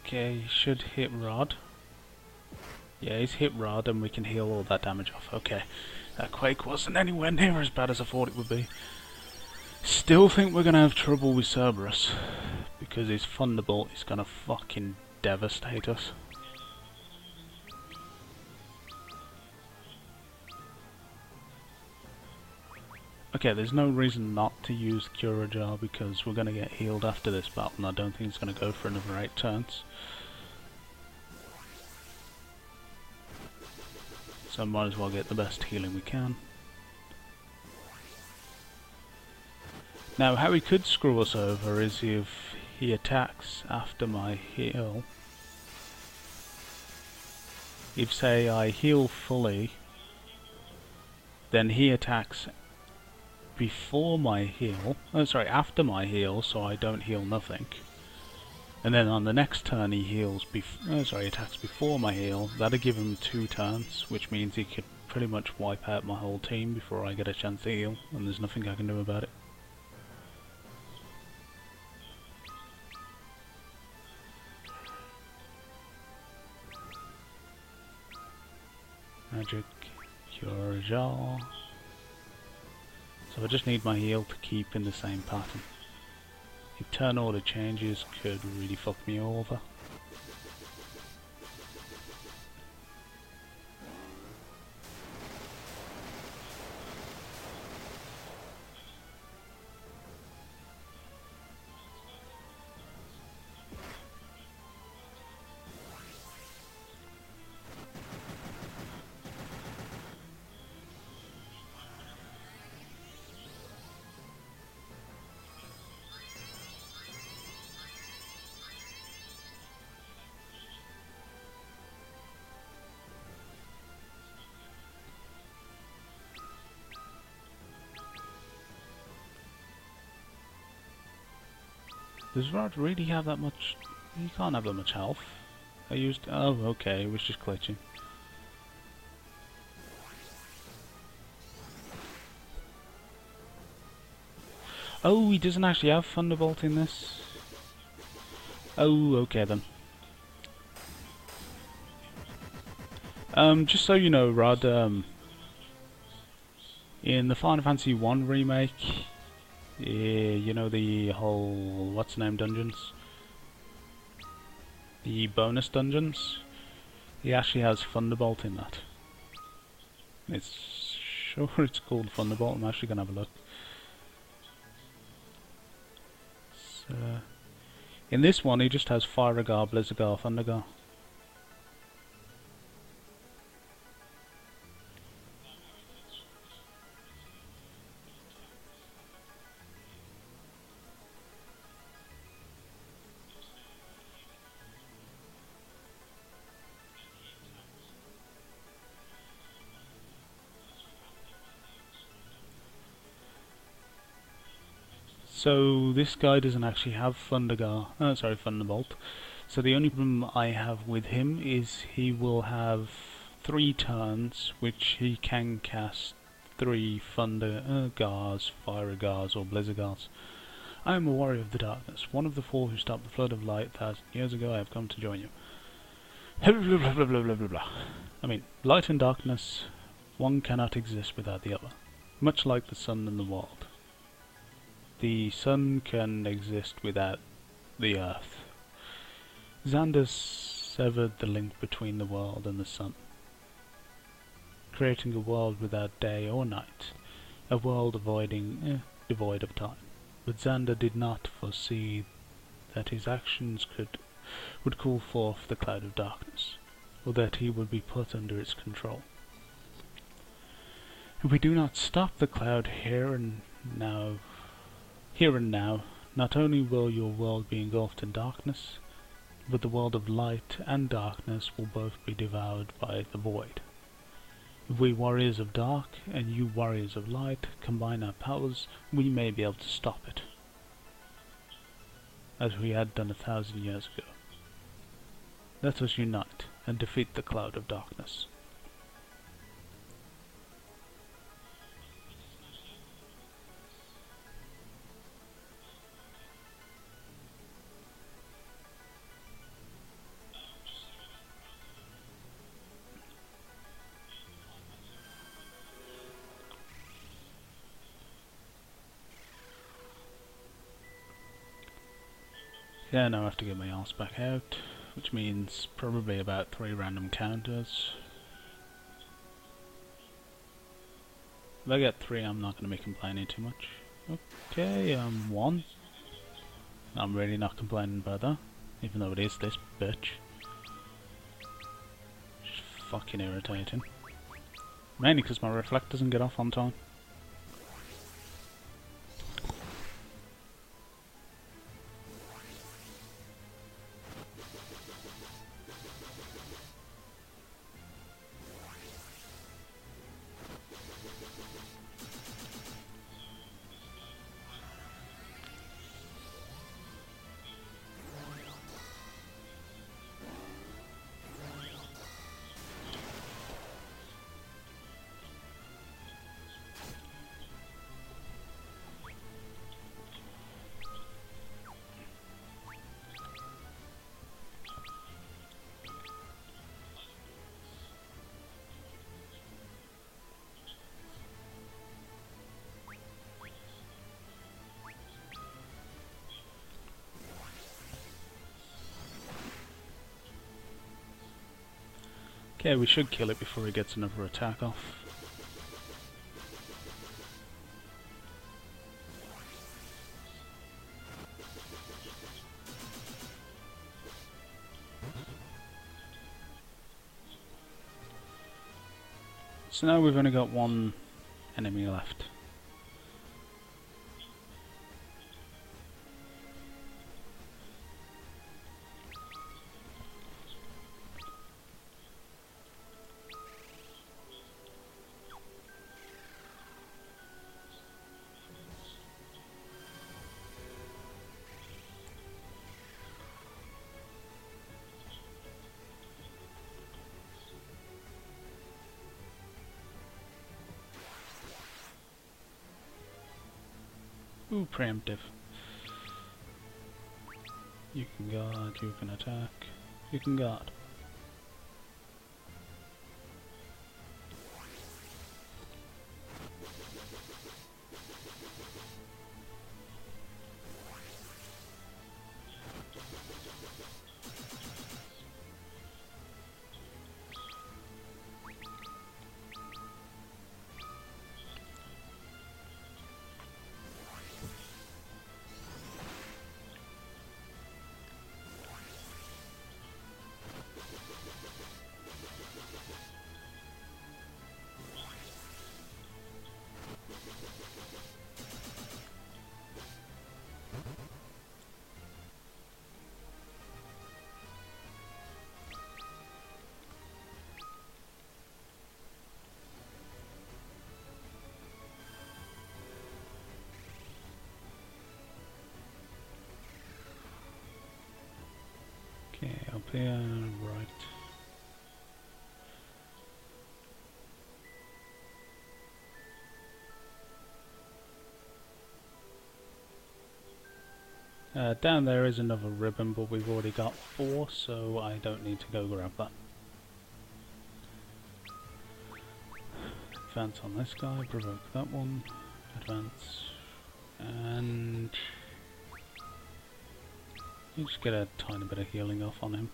Okay, he should hit Rod. Yeah, he's hit Rod and we can heal all that damage off. Okay, that Quake wasn't anywhere near as bad as I thought it would be. Still think we're going to have trouble with Cerberus, because his Thunderbolt is going to fucking devastate us. Okay, there's no reason not to use Cure Jar because we're going to get healed after this battle and I don't think it's going to go for another 8 turns. So might as well get the best healing we can. Now how he could screw us over is if he attacks after my heal. If say I heal fully then he attacks before my heal, after my heal, so I don't heal nothing. And then on the next turn he heals attacks before my heal. That'll give him 2 turns, which means he could pretty much wipe out my whole team before I get a chance to heal, and there's nothing I can do about it. Magic, Cure Jar. So I just need my heal to keep in the same pattern. If turn order changes could really fuck me over. Does Rod really have that much? He can't have that much health. I used... oh, okay, it was just glitching. Oh, he doesn't actually have Thunderbolt in this? Oh, okay then. Just so you know, Rod, in the Final Fantasy 1 remake, you know the whole what's the name dungeons? The bonus dungeons? He actually has Thunderbolt in that. It's sure it's called Thunderbolt. I'm actually gonna have a look. So, in this one he just has Firegar, Blizzardgar, Thundergar. So this guy doesn't actually have Thunderbolt. So the only problem I have with him is he will have 3 turns which he can cast 3 Thundergars, Firegars or Blizzardgars. I am a warrior of the darkness, one of the 4 who stopped the flood of light 1,000 years ago. I have come to join you. Blah, blah, blah, blah, blah, blah, blah. I mean, light and darkness, one cannot exist without the other, much like the sun and the world. The sun can exist without the earth. Xande severed the link between the world and the sun, creating a world without day or night, a world devoid of time. But Xande did not foresee that his actions would call forth the cloud of darkness, or that he would be put under its control. If we do not stop the cloud here and now, not only will your world be engulfed in darkness, but the world of light and darkness will both be devoured by the void. If we warriors of dark and you warriors of light combine our powers, we may be able to stop it, as we had done 1,000 years ago. Let us unite and defeat the cloud of darkness. Yeah, now I have to get my arse back out, which means probably about 3 random counters. If I get 3, I'm not going to be complaining too much. Okay, 1. I'm really not complaining about that, even though it is this bitch. Just fucking irritating. Mainly because my reflect doesn't get off on time. Okay, we should kill it before he gets another attack off. So now we've only got one enemy left. Ooh, preemptive. You can guard, you can attack, you can guard. Okay, up here, right. Down there is another ribbon, but we've already got 4, so I don't need to go grab that. Advance on this guy, provoke that one, advance, and you just get a tiny bit of healing off on him.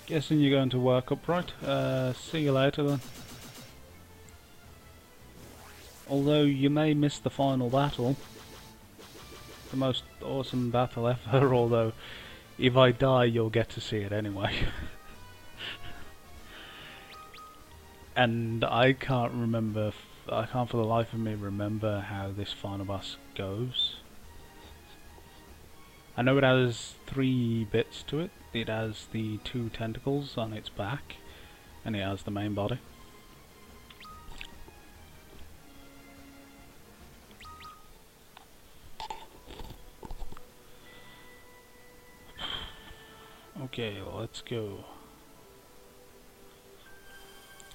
Guessing you're going to work upright. See you later then. Although you may miss the final battle. The most awesome battle ever, although if I die you'll get to see it anyway. And I can't for the life of me remember how this final boss goes. I know it has 3 bits to it. It has the 2 tentacles on its back, and it has the main body. Okay, let's go.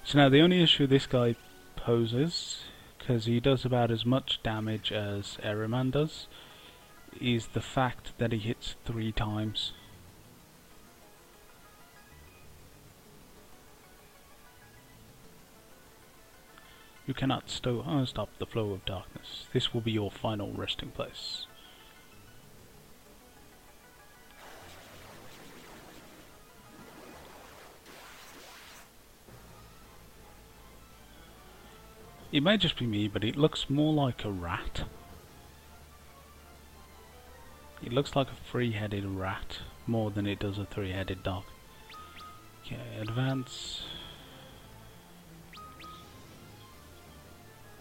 So now the only issue this guy poses, because he does about as much damage as Aeroman does, is the fact that he hits 3 times. You cannot stop the flow of darkness. This will be your final resting place. It may just be me, but it looks more like a rat. It looks like a 3-headed rat more than it does a 3-headed dog. Okay, advance.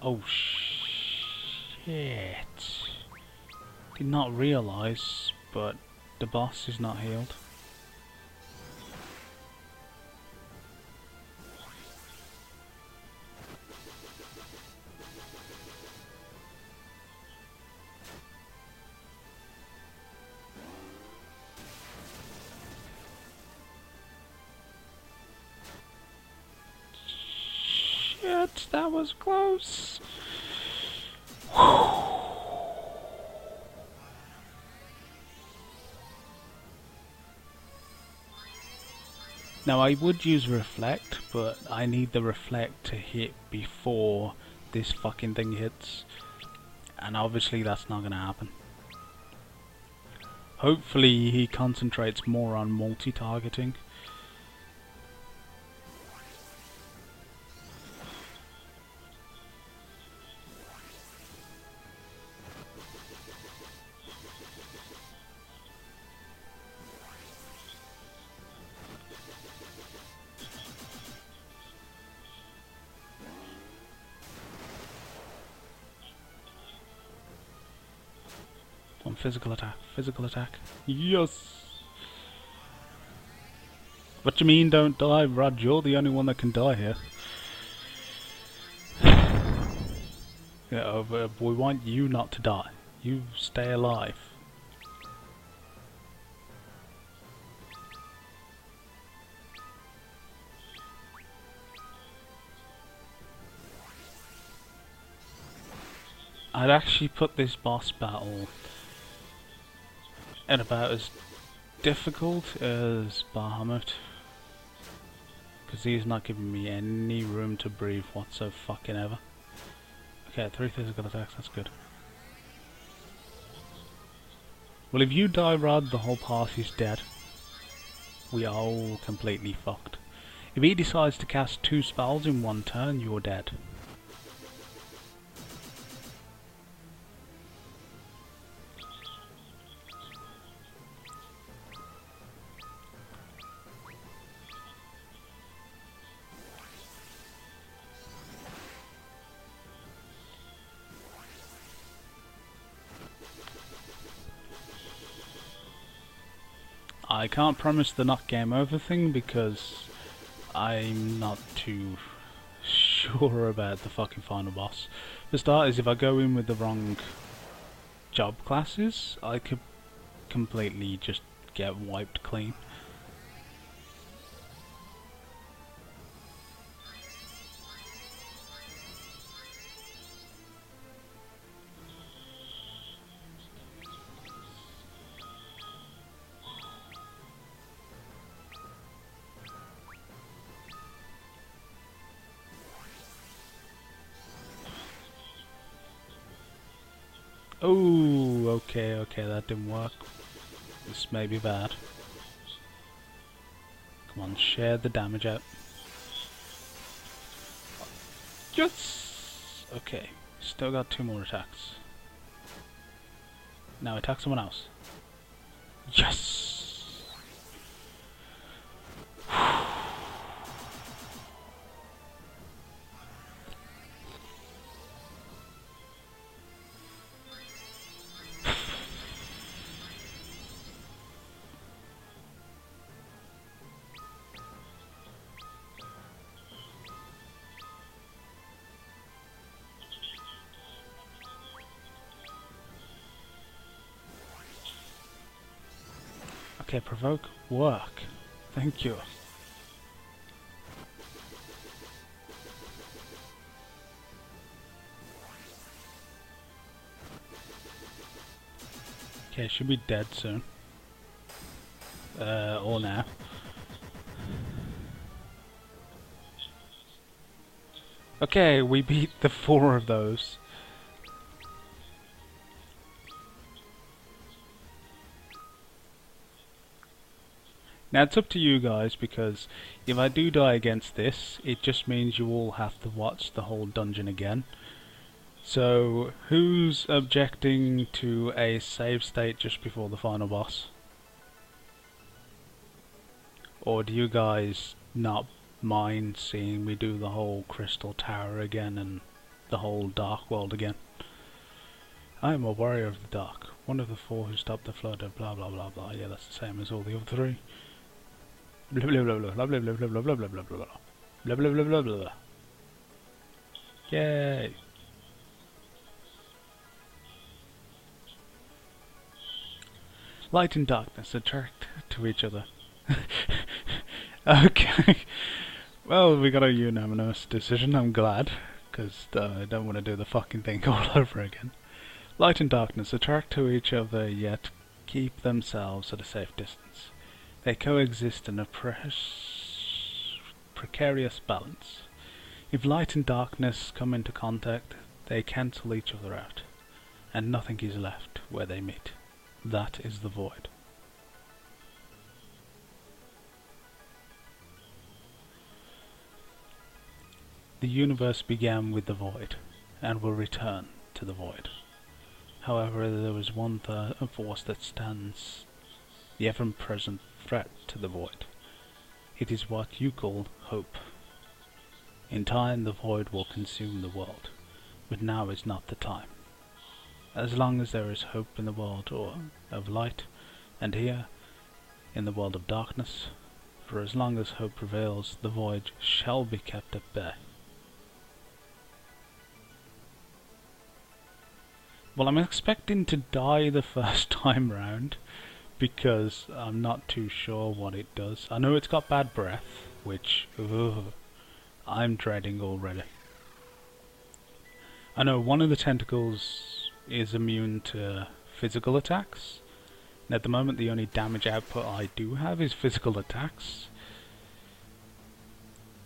Oh shit. Did not realise, but the boss is not healed. Shit, that was close. Now I would use reflect, but I need the reflect to hit before this fucking thing hits. And obviously that's not gonna happen. Hopefully he concentrates more on multi-targeting. On physical attack, physical attack. Yes! What you mean don't die, Rod? You're the only one that can die here. Yeah, but we want you not to die. You stay alive. I'd actually put this boss battle at about as difficult as Bahamut, because he's not giving me any room to breathe whatsoever fucking ever. Okay, 3 physical attacks, that's good. Well, if you die, Rod, the whole party's dead. We are all completely fucked. If he decides to cast 2 spells in one turn, you're dead. I can't promise the not game over thing because I'm not too sure about the fucking final boss. For starters, if I go in with the wrong job classes, I could completely just get wiped clean. Oh, okay, that didn't work. This may be bad. Come on, share the damage out. Yes! Okay, still got 2 more attacks. Now attack someone else. Yes! Okay, provoke work. Thank you. Okay, should be dead soon. Or now. Okay, we beat the 4 of those. Now it's up to you guys, because if I do die against this, it just means you all have to watch the whole dungeon again. So, who's objecting to a save state just before the final boss? Or do you guys not mind seeing me do the whole Crystal Tower again and the whole Dark World again? I am a warrior of the dark, one of the 4 who stopped the flood of blah blah blah blah. Yeah, that's the same as all the other 3. Blah blah blah blah blah blah blah blah blah blah blah blah blah blah blah blah blah blah. Yay! Light and darkness attract to each other. Okay. Well, we got a unanimous decision, I'm glad, because I don't want to do the fucking thing all over again. Light and darkness attract to each other, yet keep themselves at a safe distance. They coexist in a precarious balance. If light and darkness come into contact, they cancel each other out, and nothing is left where they meet. That is the void. The universe began with the void, and will return to the void. However, there is one force that stands the ever-present threat to the void. It is what you call hope. In time, the void will consume the world, but now is not the time. As long as there is hope in the world of light, and here, in the world of darkness, for as long as hope prevails, the void shall be kept at bay. Well, I'm expecting to die the first time round, because I'm not too sure what it does. I know it's got bad breath, which I'm dreading already. I know one of the tentacles is immune to physical attacks, and at the moment the only damage output I do have is physical attacks.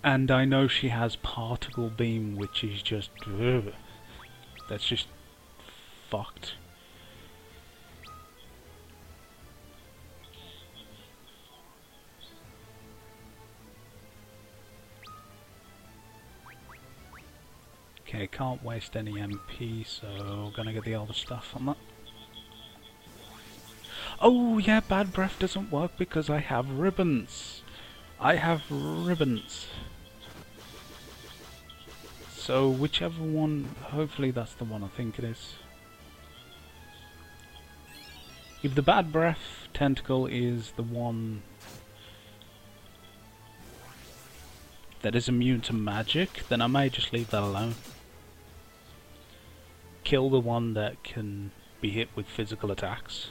And I know she has particle beam, which is just that's just fucked. Okay, can't waste any MP, so gonna get the other stuff on that. Oh yeah, bad breath doesn't work because I have ribbons. I have ribbons. So whichever one, hopefully that's the one I think it is. If the bad breath tentacle is the one that is immune to magic, then I may just leave that alone. Kill the one that can be hit with physical attacks.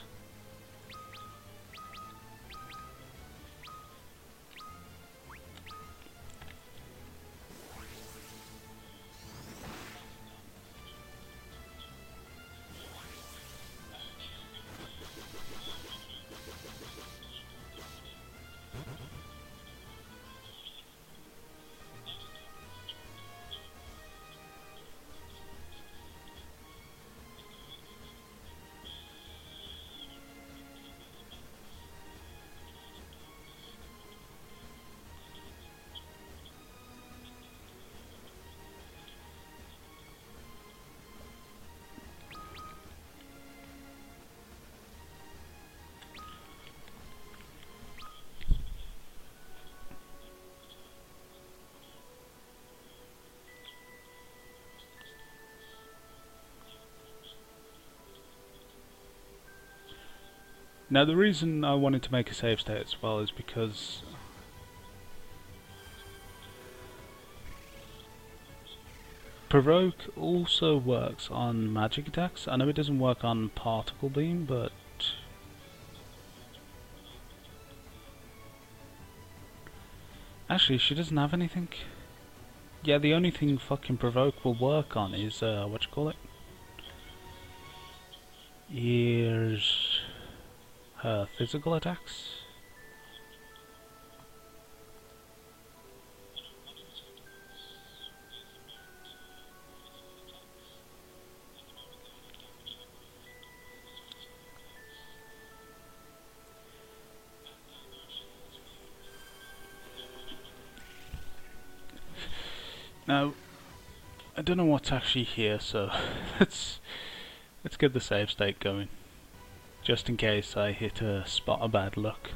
Now the reason I wanted to make a save state as well is because Provoke also works on magic attacks. I know it doesn't work on particle beam, but actually she doesn't have anything. Yeah, the only thing fucking Provoke will work on is whatchamacallit? Is her physical attacks. Now, I don't know what's actually here, so let's get the save state going, just in case I hit a spot of bad luck.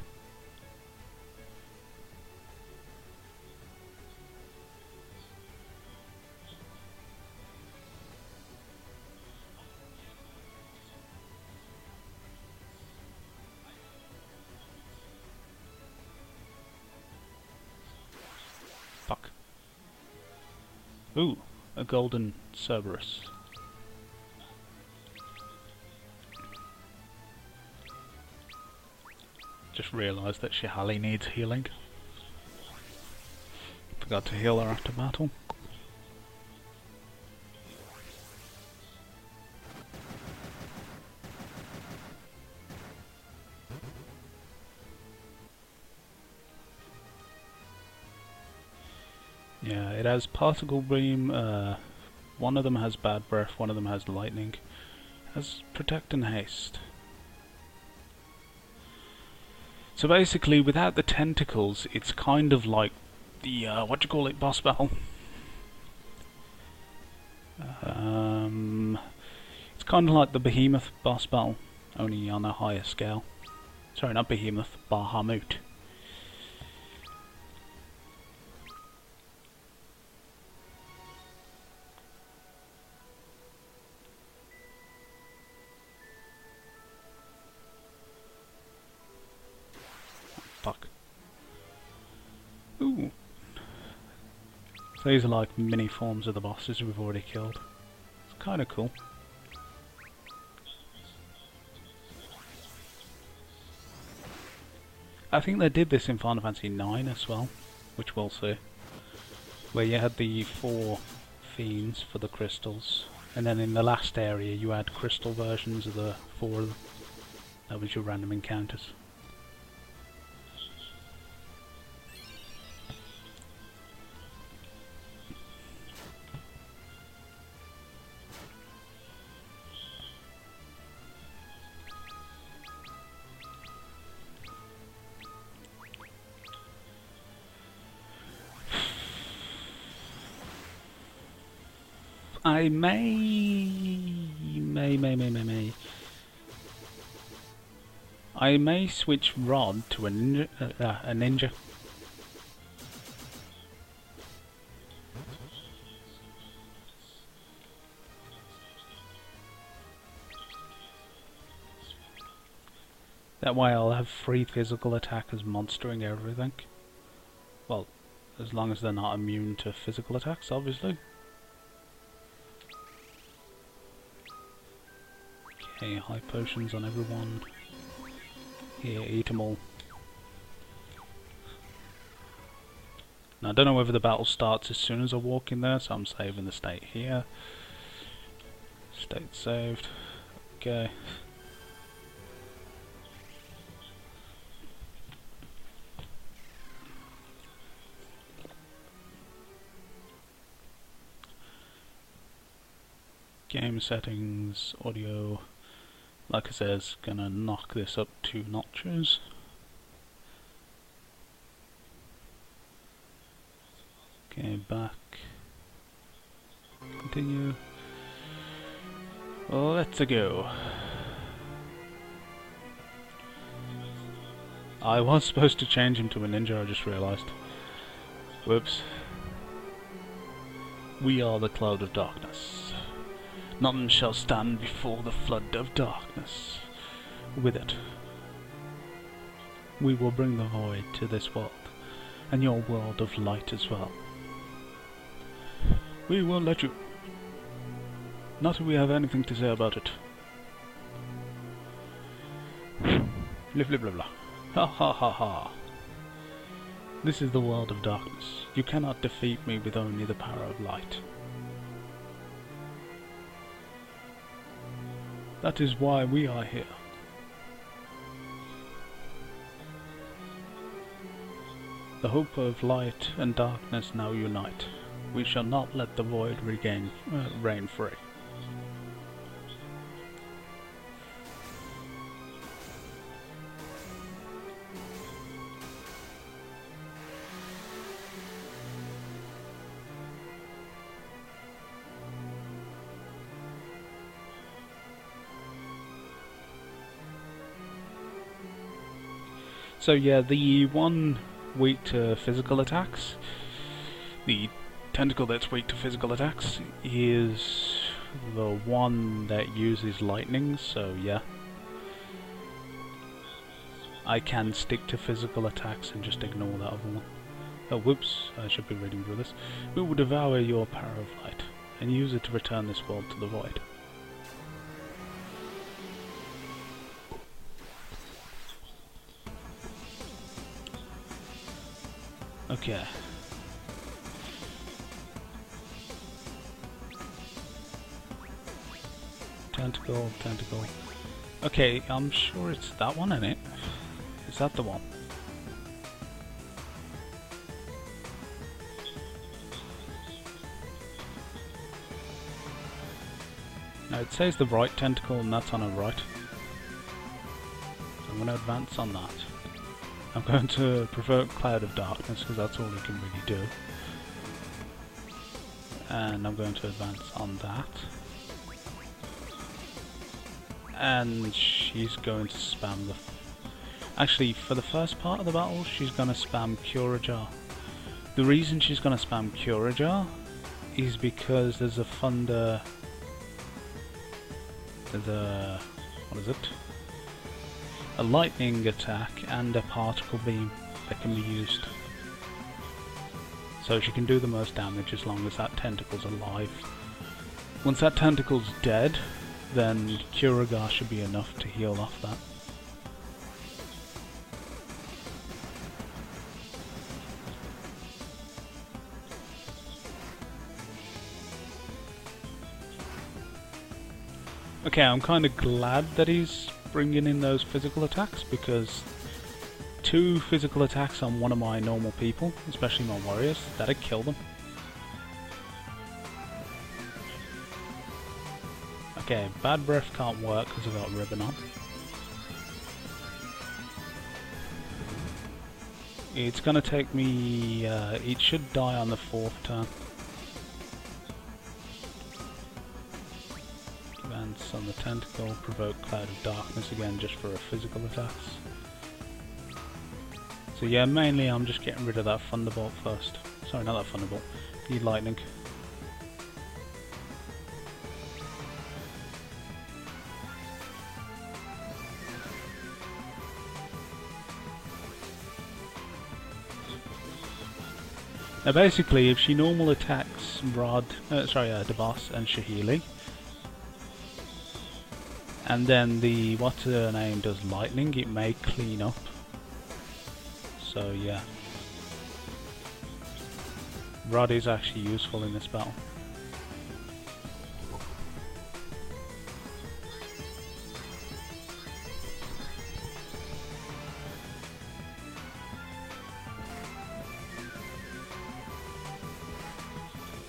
Fuck. Ooh, a golden Cerberus. Just realised that Shihali needs healing. Forgot to heal her after battle. Yeah, it has particle beam, one of them has bad breath, one of them has lightning. It has protect and haste. So basically, without the tentacles, it's kind of like the, boss battle? It's kind of like the Behemoth boss battle, only on a higher scale. Sorry, not Behemoth, Bahamut. Fuck. Ooh. So these are like mini forms of the bosses we've already killed. It's kind of cool. I think they did this in Final Fantasy IX as well, which we'll see. Where you had the 4 fiends for the crystals, and then in the last area you had crystal versions of the 4 of them. That was your random encounters. I may switch Rod to a ninja. That way I'll have free physical attack as monstering everything. Well, as long as they're not immune to physical attacks, obviously. Okay, high potions on everyone. Here, eat them all. Now, I don't know whether the battle starts as soon as I walk in there, so I'm saving the state here. State saved. Okay. Game settings, audio. Like I said, gonna knock this up 2 notches. Okay, back. Continue. Let's go. I was supposed to change him to a ninja, I just realised. Whoops. We are the cloud of darkness. None shall stand before the flood of darkness. With it, we will bring the void to this world, and your world of light as well. We won't let you. Not if we have anything to say about it. Blah blah blah blah. Ha ha ha ha. This is the world of darkness. You cannot defeat me with only the power of light. That is why we are here. The hope of light and darkness now unite. We shall not let the void reign free. So yeah, the one weak to physical attacks, the tentacle that's weak to physical attacks, is the one that uses lightning, so yeah. I can stick to physical attacks and just ignore that other one. Oh whoops, I should be reading through this. We will devour your power of light, and use it to return this world to the void. Okay. tentacle, tentacle. Okay, I'm sure it's that one, isn't it? Is that the one? Now it says the right tentacle and that's on our right. So I'm going to advance on that. I'm going to provoke Cloud of Darkness because that's all he can really do. And I'm going to advance on that. And she's going to spam the... Actually, for the first part of the battle, she's going to spam Curajar. The reason she's going to spam Curajar is because there's a thunder... There's a... what is it? A lightning attack and a particle beam that can be used. So she can do the most damage as long as that tentacle's alive. Once that tentacle's dead, then Curagar should be enough to heal off that. Okay, I'm kind of glad that he's bringing in those physical attacks, because 2 physical attacks on one of my normal people, especially my warriors, that'd kill them. Okay, Bad Breath can't work because I've got Ribbon on. It's gonna take me... it should die on the 4th turn. Advance on the tentacle, provoke Cloud of Darkness again just for a physical attacks. So yeah, mainly I'm just getting rid of that Thunderbolt first. Sorry, not that Thunderbolt, the Lightning. Now basically, if she normal attacks the boss and Shahili, and then the what's her name does lightning, it may clean up. So yeah, Rod is actually useful in this battle.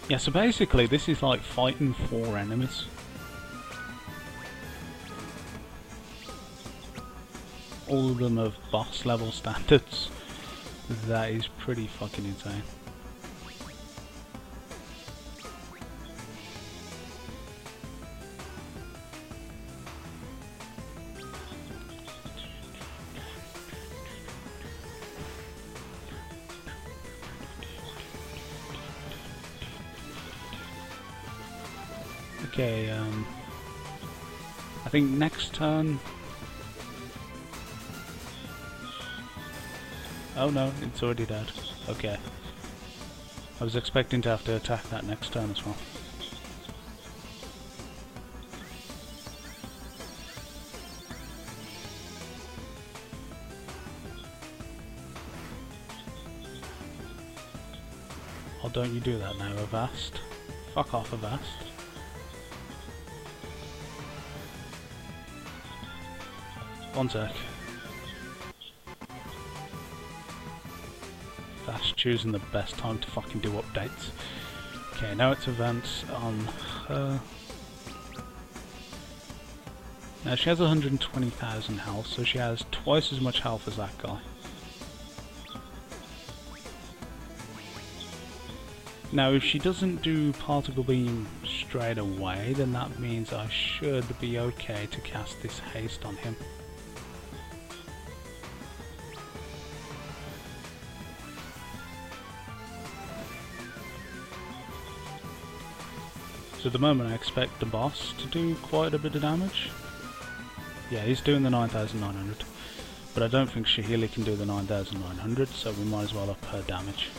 Yeah, so basically this is like fighting 4 enemies. All of them of boss level standards. That is pretty fucking insane. Okay, I think next turn... Oh no, it's already dead. Okay. I was expecting to have to attack that next turn as well. Oh, don't you do that now, Avast. Fuck off, Avast. One sec. That's choosing the best time to fucking do updates. Okay, now it's events on her. Now she has 120,000 health, so she has twice as much health as that guy. Now if she doesn't do Particle Beam straight away, then that means I should be okay to cast this haste on him. So at the moment I expect the boss to do quite a bit of damage. Yeah, he's doing the 9,900. But I don't think Shahili can do the 9,900, so we might as well up her damage.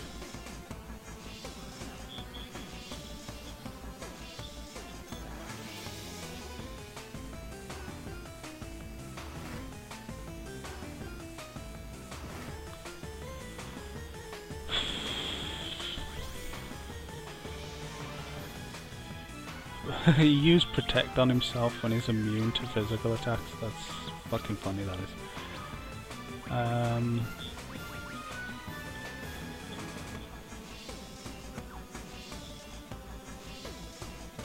He used Protect on himself when he's immune to physical attacks. That's fucking funny, that is.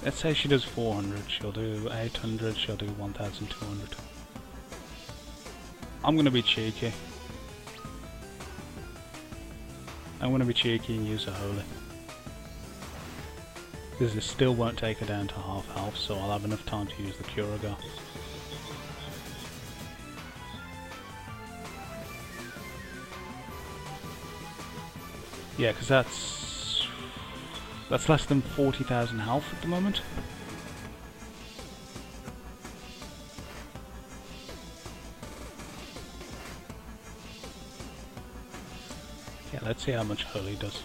Let's say she does 400, she'll do 800, she'll do 1200. I'm gonna be cheeky. I'm gonna be cheeky and use a holy. Because this still won't take her down to half health, so I'll have enough time to use the Curagar. Yeah, because that's less than 40,000 health at the moment. Yeah, let's see how much holy does.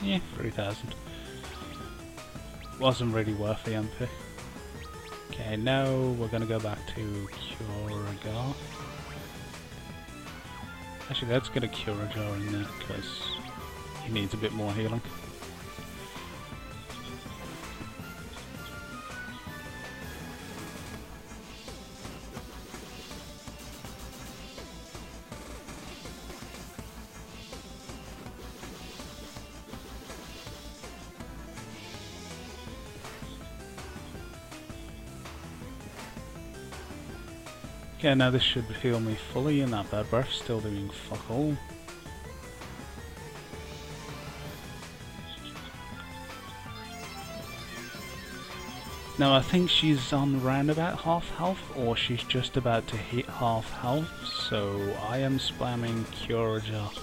Yeah, 3,000. Wasn't really worth the MP. Okay, now we're gonna go back to Curagar. Actually, let's get a Curagar in there, because he needs a bit more healing. Okay, now this should heal me fully, and that bad breath's still doing fuck all. Now I think she's on round about half health, or she's just about to hit half health, so I am spamming Curagar.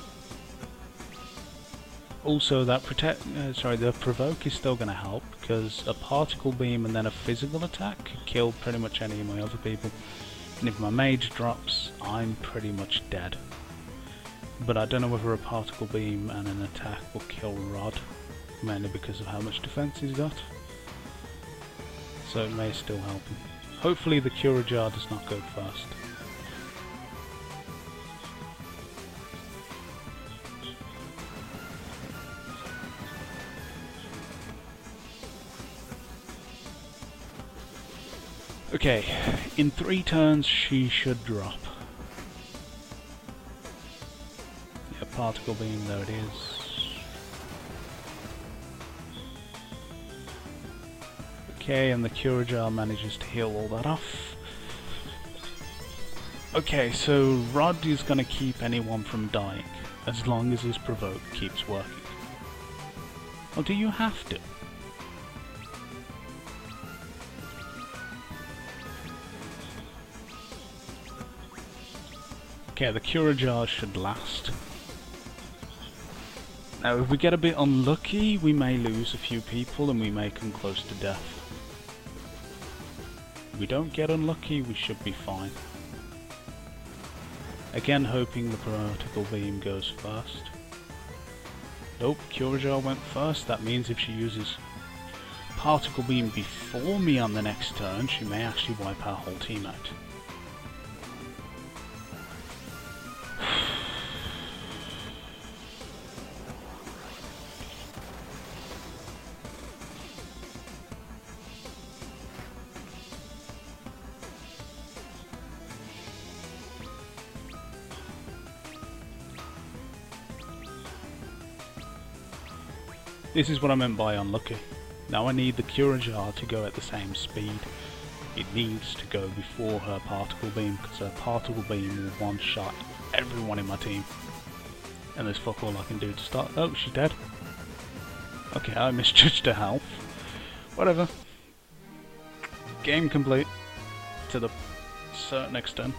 Also, that the provoke is still going to help, because a particle beam and then a physical attack could kill pretty much any of my other people. And if my mage drops, I'm pretty much dead. But I don't know whether a particle beam and an attack will kill Rod, mainly because of how much defense he's got. So it may still help him. Hopefully the Curagar does not go first. Okay, in 3 turns she should drop. Yeah, particle beam, there it is. Okay, and the Curagar manages to heal all that off. Okay, so Rod is going to keep anyone from dying, as long as his provoke keeps working. Or do you have to? Okay, the Curagar should last. Now if we get a bit unlucky, we may lose a few people and we may come close to death. If we don't get unlucky, we should be fine. Again, hoping the particle beam goes first. Nope, Curagar went first. That means if she uses particle beam before me on the next turn, she may actually wipe our whole team out. This is what I meant by unlucky. Now I need the Curagar to go at the same speed. It needs to go before her particle beam, because her particle beam will one-shot everyone in my team. And there's fuck all I can do to start. Oh, she's dead. Okay, I misjudged her health. Whatever. Game complete. To the certain extent.